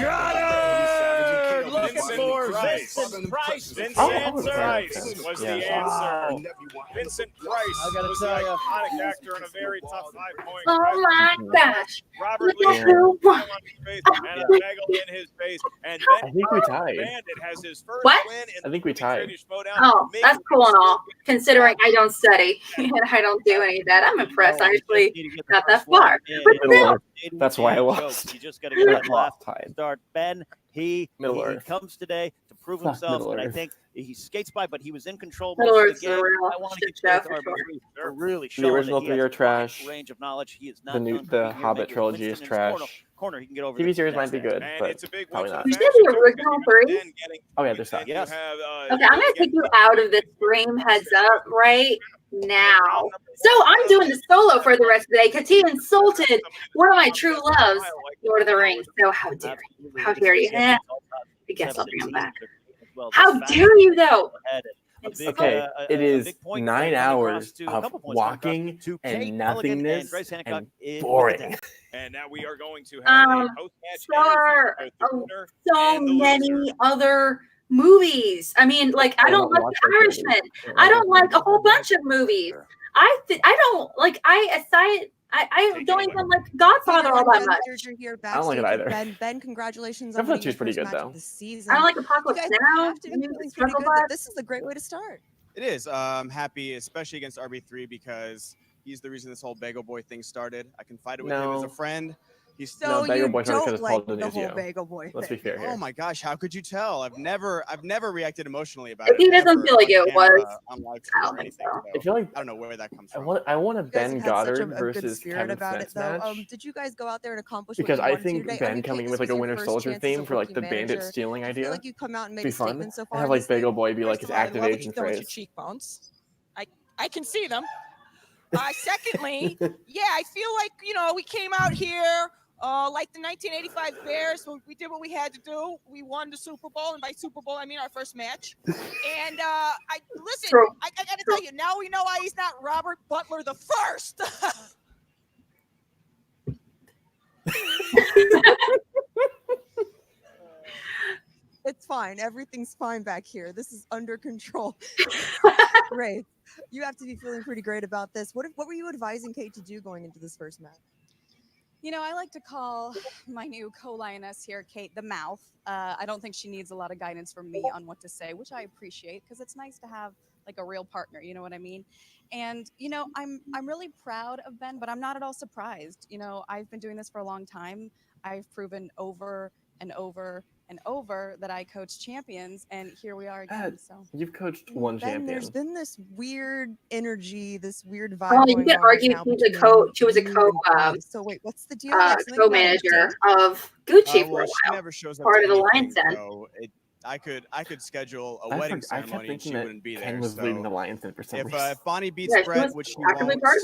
Goddard. Looking for Vincent Price. Vincent Oh, Price okay. was Yeah. the answer. Wow. Vincent Price I gotta was the tell ya. iconic actor and a very tough 5-point Oh my gosh. Robert Look Lee at who won. on his face and a bagel in his face. And I Ben think we tied. Bandit has his first What? win in I think we the tied. British Showdown. Oh, Making that's cool and it all. Considering I don't study and I don't do any of that, I'm impressed. I actually got that far. But Middle still, Earth. That's why I lost. You just got to get that last Tied. start. Ben, he Middle Earth. comes today to prove Not himself, Middle and I Earth. think he skates by, but he was in control Middle most of Earth's the a game. real I want to shit give credit show to for RB3 for really The showing original that he 3 has are a trash. wide range of knowledge. He is not The new, done the cooking here. Hobbit Maybe trilogy is Winston in his trash. corner, he can get over TV this series might next be match. good, And but it's a big probably win not. for you the said fashion the show original because three? then getting- Oh yeah, there's then that. you Yes. have, Okay, I'm gonna take you out of this stream heads up right now. So I'm doing the solo for the rest of the day because he insulted one of my true loves, Lord of the Rings. So how dare you? How dare you? Eh, I guess I'll bring him back. How dare you though? Okay, it is big point 9 coming across hours to- a of couple points coming across walking to Kate and Mulligan nothingness Grace Hancock and in boring. with And now we are going to have a post-match So are interview with the winner so and the many loser. other movies. I mean, like I don't like The Irishman. I don't like a whole bunch of movies. I don't like. I don't even like Godfather all that much. Here I don't like it backstage with either. Ben, congratulations I on thought winning she was your pretty first good, match though. of the season. I don't like You Apocalypse guys Now. have to be feeling pretty Struggle good Bus. that this is a great way to start. It is. I'm happy, especially against RB3 because he's the reason this whole Bagel Boy thing started. I confided with him as a No. friend. So Bagel you Boy's only 'cause don't it's like called the whole Denizio. Bagel Boy Let's be thing. fair here. Oh my gosh, how could you tell? I've never reacted emotionally about If it. he doesn't ever feel like on it camera, was, on live I stream don't or think anything. so. I feel like I don't know where that comes I from. want a You guys Ben have had such Goddard a good versus spirit Kevin about Smith it, though. match. Did you guys go out there and accomplish Because what you I wanted to think today? Ben I mean, coming Kate, with this like a was your Winter first Soldier chance as a theme for like rookie the bandit manager. stealing Do you idea. feel like you come out and made Be a fun. statement so And far have in like this thing? Bagel Boy be like First his of all, I love what activation you've done with your phrase. cheekbones. I can see them. Secondly, yeah, I feel like, we came out here like the 1985 Bears. So we did what we had to do. We won the Super Bowl, and by Super Bowl, I mean our first match. And I got to tell you, now we know why he's not Robert Butler the first. It's fine. Everything's fine back here. This is under control. Great. You have to be feeling pretty great about this. What were you advising Kate to do going into this first match? I like to call my new co-lioness here, Kate, the mouth. I don't think she needs a lot of guidance from me on what to say, which I appreciate because it's nice to have like a real partner. You know what I mean? And I'm really proud of Ben, but I'm not at all surprised. I've been doing this for a long time. I've proven over and over and over that I coach champions, and here we are again. So you've coached one Ben, champion. there's been this weird energy, this weird vibe. Oh, you going could on argue now she was a between she was a you co and Bonnie. So wait, what's the deal? Like, something about co-manager it? of Gucci for Well, a she while. never shows up Part to of the anything, Lions Den. so I could schedule a I wedding kept ceremony and she thinking that wouldn't be Ken there. was leading So the Lions Den for some if reason. Bonnie beats Yeah, she Brett, was which she actively won't, part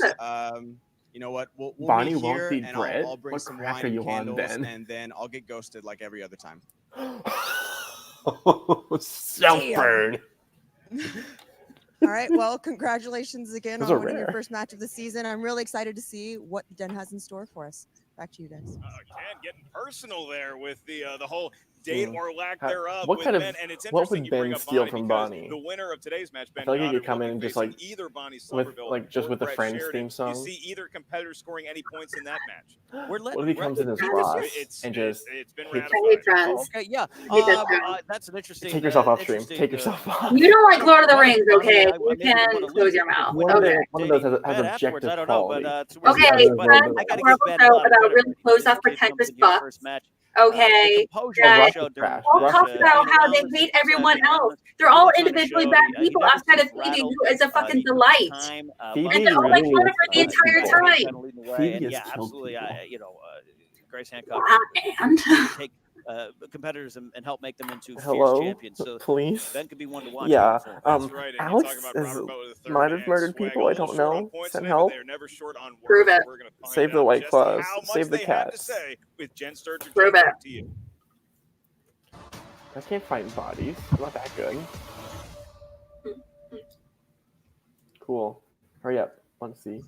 of it. you know what? We'll Bonnie meet won't here, beat and Brett? I'll bring What some crack wine are and you on, candles, Ben? and then I'll get ghosted like every other time. Self-burn. All right. Well, congratulations again Those on are winning your rare. first match of the season. I'm really excited to see what Den has in store for us. Back to you guys. Ken getting personal there with the whole date or lack How- thereof what with kind of- Ben, and it's what interesting would you bring Ben up steal Bonnie from because Bonnie? the winner of today's match, Ben I feel like he Goddard, could come will in be and just facing like either Bonnie with Somerville like just or with the Brett Friends Sheridan. theme song. You see either competitor scoring any points in that match. We're What letting if he comes in as Brett- Ross and just it's been hates ratified. Hey, friends. Oh, okay, yeah. Hey, that's fine. That's an interesting. Take yourself off stream. interesting, Take yourself off. You don't like Lord of the Bonnie, Rings, Bonnie, okay? I You maybe can wanna close lose your it. mouth. One of Okay. those has Ben afterwards, objective I don't know, quality. but it's Okay, Versus friends, Lord of the I got to more give Ben a lot of about credit. really close off This kid pretentious comes into your fucks. first match. Okay, The composure guys. he showed during Trash. All this, talk about how being they hate honest, everyone being else. honest, They're he all was trying to individually show bad he people never outside of seemed Phoebe, rattled. who is a fucking He took delight. time, Phoebe And they're all like really fun is of her the killed entire people. time. kind of leading the way. Phoebe And has yeah, killed absolutely. people. Grace Hancock And take competitors and help make them into fierce Hello, champions. So please. Ben could be one to watch. Yeah. moving forward. That's right. And you Alex talk about is, Robert Butler III might have and murdered Swag, people. a I little don't short on know. points Send today, but help. they're never short on words. Prove So it. we're going to find Save the out White just Claws. how much Save the they have to cats. say with Jen Sturgeon. Prove it. To you. I can't fight bodies. I'm not that good. Cool. Hurry up. Want to see?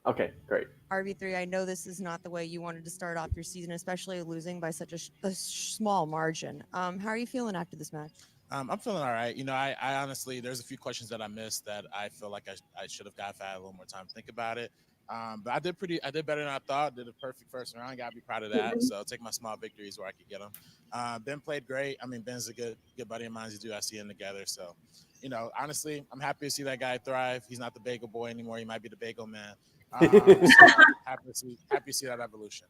Okay, great. RB3, I know this is not the way you wanted to start off your season, especially losing by such a small margin. How are you feeling after this match? I'm feeling all right. I honestly, there's a few questions that I missed that I feel like I should have got if I had a little more time to think about it. But I did better than I thought. Did a perfect first round. Got to be proud of that. So I'll take my small victories where I could get them. Ben played great. I mean, Ben's a good buddy of mine. We do SEN together. So, honestly, I'm happy to see that guy thrive. He's not the bagel boy anymore. He might be the bagel man. So happy to see that evolution.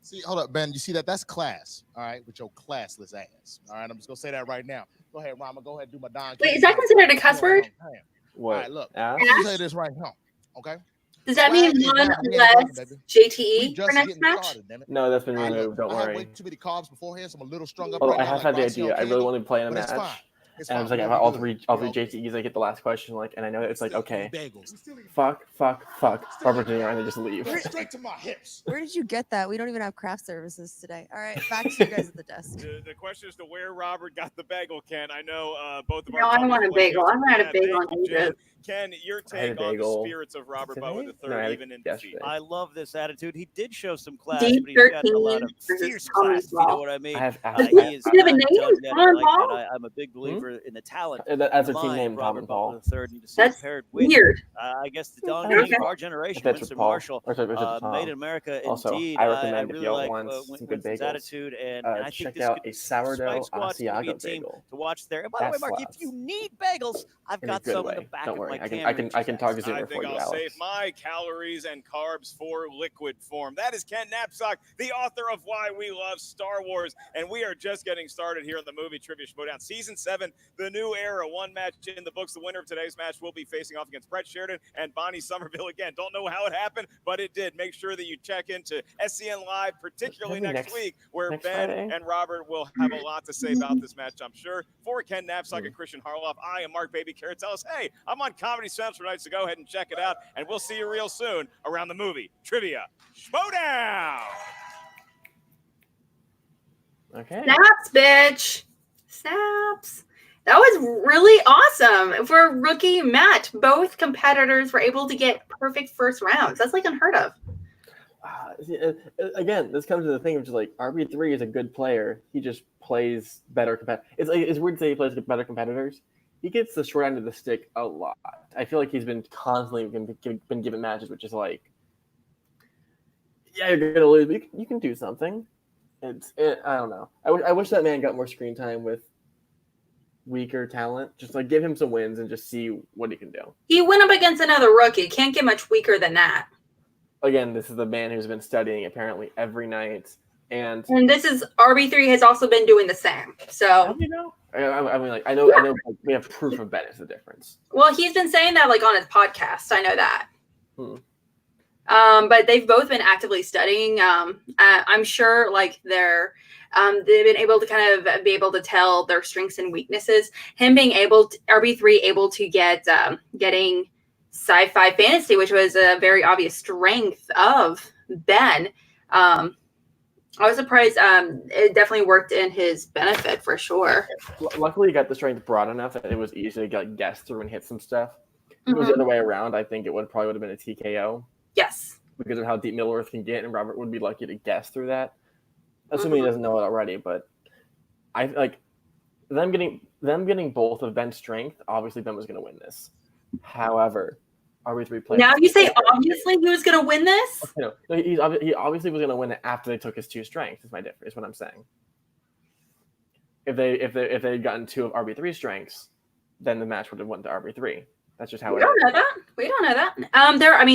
See, hold up, Ben. You see that? That's class. All right, with your classless ass. All right, I'm just gonna say that right now. Go ahead, Rama. Go ahead and do my Don. Wait, is that considered a cuss word? What? All right, look. Ass? Let me say this right now. Okay. Does that mean one less JTE for next match? No, that's been All right, removed. look, Don't I had worry. way too many carbs beforehand, so I'm a little strung up. Oh, right I now, have like had the Roxy on idea. I really candy, wanted to play in a but it's match. fine. It's And I was fine. like, We'll all be three good. JTEs, I get the last question, and I know it's like, okay, Bagels. fuck, Robert De Niro, and they just leave. Straight to my hips. Where did you get that? We don't even have craft services today. All right, back to you guys at the desk. The question is to where Robert got the bagel, Ken. I know both of our. No, I don't want a bagel. I haven't had a bagel in ages. Ken, your I had a take on the bagel spirits of Robert today? Butler No, I had III, it even in yesterday. defeat. I love this attitude. He did show some class, Deep but he's got a lot 13 of versus fierce Tommy class. If you know Small. what I mean? I have He is Do you have a not name? done yet. I Ron like Paul? that. I'm a big believer for in the talent. As their team line, name, Tom Robert and Paul. Butler III, to see That's paired with, weird. I guess the I donkey think of our if generation, that's Winston with Paul, Marshall, or sorry, if it's with Tom. made in America. Also, Indeed, I recommend if really you like want some good Winston's bagels, attitude, and I think check this out could, a sourdough Spike Squad's going to be a Asiago team bagel. to watch there. And by the way, That Mark, if slaps. you need bagels, I've In a got good some way. in the back Don't of worry. my I can talk sooner I for think you, I'll Alex. save my calories and carbs for liquid form. That is Ken Knapsack, the author of Why We Love Star Wars, and we are just getting started here in the Movie Trivia Showdown. Season 7, the new era, one match in the books. The winner of today's match will be facing off against Brett Sheridan and Bonnie Somerville again. Don't know how it happened, but it did. Make sure that you check into SEN Live, particularly next week, where next Ben Friday? and Robert will have a lot to say about this match, I'm sure. For Ken Knapsack and Christian Harloff, I am Mark Baby Carrot. Tell us, hey, I'm on Comedy Central tonight, so go ahead and check it out, and we'll see you real soon around the Movie Trivia Showdown. Okay. Snaps, bitch. Snaps. That was really awesome for a rookie match. Both competitors were able to get perfect first rounds. That's like unheard of. Again, this comes to the thing of just like RB3 is a good player. He just plays better. It's weird to say he plays better competitors. He gets the short end of the stick a lot. I feel like he's been constantly been given matches, which is like, yeah, you're gonna lose, but you can do something. I don't know. I wish that man got more screen time with weaker talent. Just like give him some wins and just see what he can do. He went up against another rookie. Can't get much weaker than that. Again, this is the man who's been studying apparently every night, and this is RB3 has also been doing the same. So you know, I mean, like I know like, we have proof of bet is the difference. well, he's been saying that like on his podcast. I know that. But they've both been actively studying. I'm sure like they've been able to kind of be able to tell their strengths and weaknesses. Him being able to, RB3 able to get getting sci-fi fantasy, which was a very obvious strength of Ben. I was surprised. It definitely worked in his benefit for sure. Luckily, he got the strength broad enough that it was easy to like guess through and hit some stuff. If it was the other way around, I think it probably would have been a TKO. Yes. Because of how deep Middle Earth can get, and Robert would be lucky to guess through that. Assuming he doesn't know it already, but I like them getting both of Ben's strength. Obviously, Ben was going to win this. However, RB3 played. Now you say obviously he was going to win this. No, he obviously was going to win it after they took his two strengths. Is what I'm saying. If they had gotten two of RB3's strengths, then the match would have went to RB3. That's just how We don't know that. We don't know that.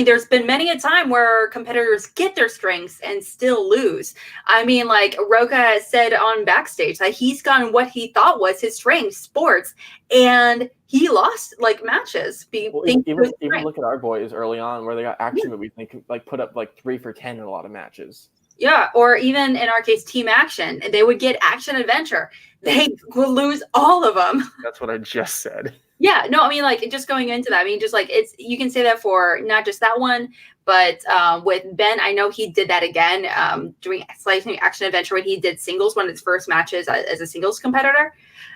There's been many a time where competitors get their strengths and still lose. I mean, like Roka has said on backstage that he's gotten what he thought was his strength, sports, and he lost like matches. Even look at our boys early on where they got action movies. They could like put up like 3 for 10 in a lot of matches. Yeah, or even in our case, team action. They would get action adventure. They would lose all of them. That's what I just said. Yeah, no, I mean, like, just going into that, I mean, just like you can say that for not just that one, but with Ben, I know he did that again during Slicing Action Adventure when he did singles, one of his first matches as a singles competitor.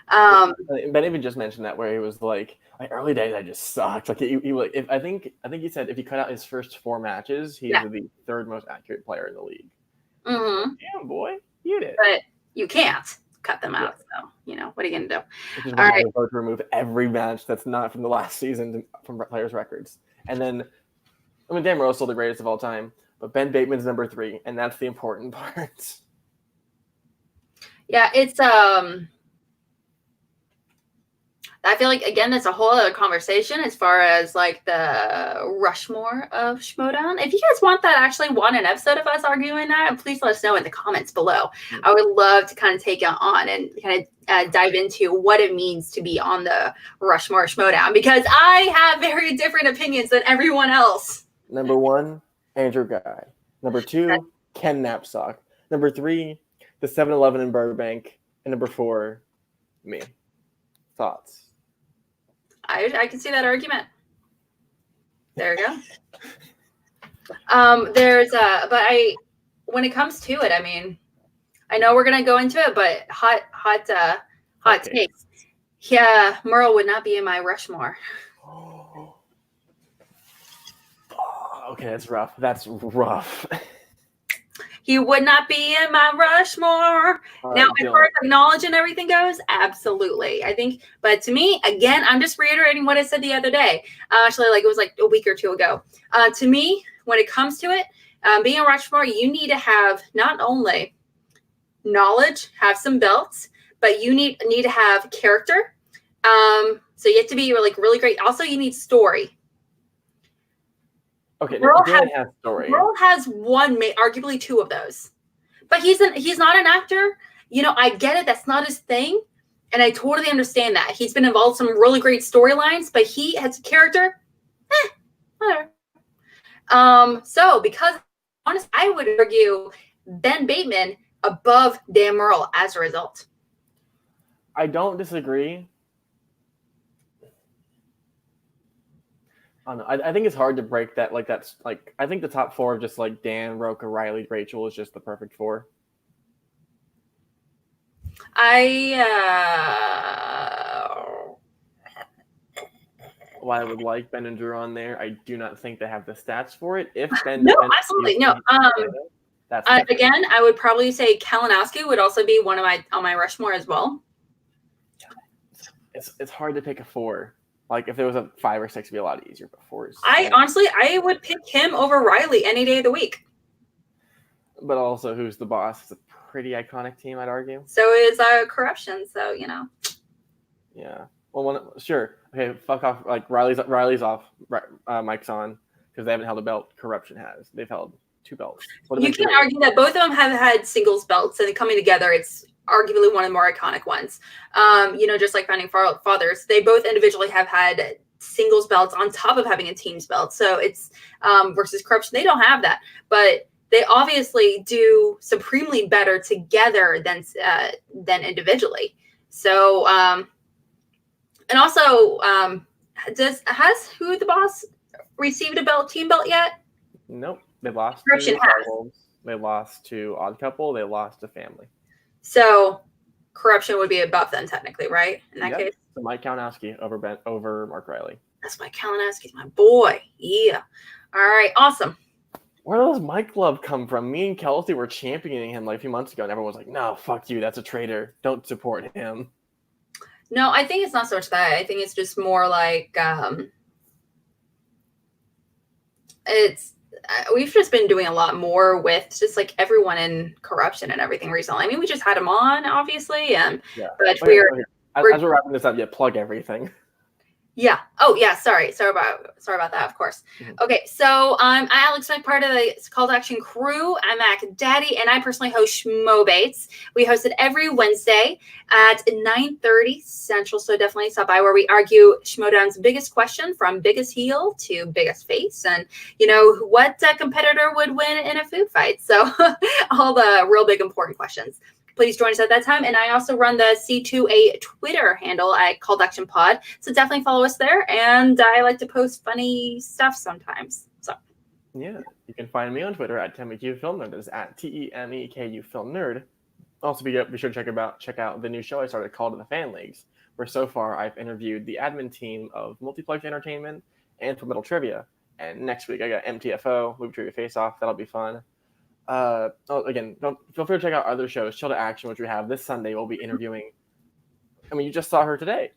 Ben even just mentioned that where he was like, my early days, I just sucked. Like, I think he said if he cut out his first 4 matches, he's the 3rd most accurate player in the league. Mm-hmm. Damn, boy, you did. But you can't cut them out. So, what are you going to do? Which is why I vote to remove every match that's not from the last season from players' records. And then, Dan Moreau's still the greatest of all time, but Ben Bateman's number 3, and that's the important part. Yeah, it's I feel like again that's a whole other conversation as far as like the Rushmore of Schmodown. If you guys want an episode of us arguing that, please let us know in the comments below. I would love to kind of take it on and kind of dive into what it means to be on the Rushmore of Schmodown, because I have very different opinions than everyone else. Number 1, Andrew Guy. Number 2, Ken Knapsack. Number 3, the 7-Eleven in Burbank. And number 4, me. Thoughts? I can see that argument. There you go. When it comes to it, I mean, I know we're gonna go into it, but hot takes. Yeah, Merle would not be in my Rushmore. Okay, that's rough. He would not be in my Rushmore. Now, as far as like knowledge and everything goes, absolutely. I think, but to me, again, I'm just reiterating what I said the other day. Actually, like it was like a week or two ago. To me, when it comes to it, being a Rushmore, you need to have not only knowledge, have some belts, but you need to have character. So you have to be really great. Also, you need story. Okay, Merle has story. Merle has one, arguably two of those, but he's not an actor. You know, I get it. That's not his thing, and I totally understand that. He's been involved in some really great storylines, but he has a character. Whatever. So because honestly, I would argue Ben Bateman above Dan Merle as a result. I don't disagree. I think it's hard to break that. Like that's like I think the top four of just like Dan, Roka, Riley, Rachel is just the perfect four. While I would like Ben and Drew on there, I do not think they have the stats for it. If Ben, no, absolutely no. Again, I would probably say Kalinowski would also be one of on my Rushmore as well. It's hard to pick a four. Like if there was a 5 or 6, it'd be a lot easier. But 4 is. I would pick him over Riley any day of the week. But also, who's the boss? It's a pretty iconic team, I'd argue. So is Corruption. So you know. Yeah. Well, sure. Okay. Fuck off. Like Riley's off. Mike's on because they haven't held a belt. Corruption has. They've held 2 belts. You can argue that both of them have had singles belts, and coming together, it's arguably one of the more iconic ones. You know, just like Founding Fathers, they both individually have had singles belts on top of having a team's belt. So it's versus Corruption. They don't have that, but they obviously do supremely better together than individually. So and also, has Who the Boss received a team belt yet? Nope. They lost Corruption to has. Wolves. They lost to Odd Couple. They lost to Family. So Corruption would be above them technically, right? In that case. So Mike Kalinowski over Mark Riley. That's Mike Kalinowski's my boy. Yeah. All right. Awesome. Where does Mike Love come from? Me and Kelsey were championing him like a few months ago, and everyone was like, "No, fuck you. That's a traitor. Don't support him." No, I think it's not so much that. I think it's just more like we've just been doing a lot more with just like everyone in Corruption and everything recently. I mean, we just had him on, obviously, but as we're wrapping this up, plug everything. Yeah. Oh, yeah. Sorry about that. Of course. Mm-hmm. Okay. So I'm Alex. I'm part of the Call to Action crew. I'm Mac Daddy, and I personally host Schmobates. We host it every Wednesday at 9:30 Central. So definitely stop by, where we argue Schmodown's biggest question from biggest heel to biggest face, and you know what competitor would win in a food fight. So all the real big important questions. Please join us at that time. And I also run the C2A Twitter handle at Call to Action Pod. So definitely follow us there. And I like to post funny stuff sometimes. So yeah, you can find me on Twitter at TEMEQ Film Nerd. That's at TEMEKU Film Nerd. Also, be sure to check out the new show I started called The Fan Leagues, where so far I've interviewed the admin team of Multiplex Entertainment and Full Metal Trivia. And next week I got MTFO, Movie Trivia Face Off. That'll be fun. Again, feel free to check out other shows. Chill to Action, which we have this Sunday. We'll be interviewing. I mean, you just saw her today,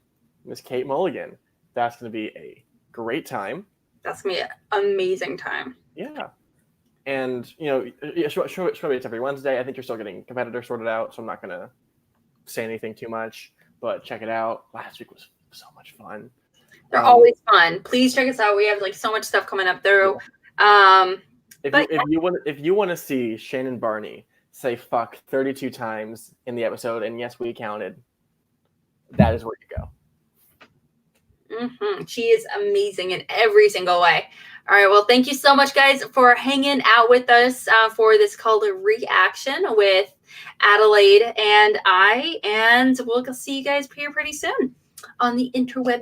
Miss Kate Mulligan. That's going to be a great time. That's going to be an amazing time. Yeah, and you know, show it's every Wednesday. I think you're still getting competitor sorted out, so I'm not going to say anything too much. But check it out. Last week was so much fun. They're always fun. Please check us out. We have like so much stuff coming up through. Yeah. If you want to see Shannon Barney say fuck 32 times in the episode, and yes, we counted, that is where you go. Mm-hmm. She is amazing in every single way. All right. Well, thank you so much, guys, for hanging out with us for this called ReAction with Adelaide and I. And we'll see you guys here pretty soon on the interwebs.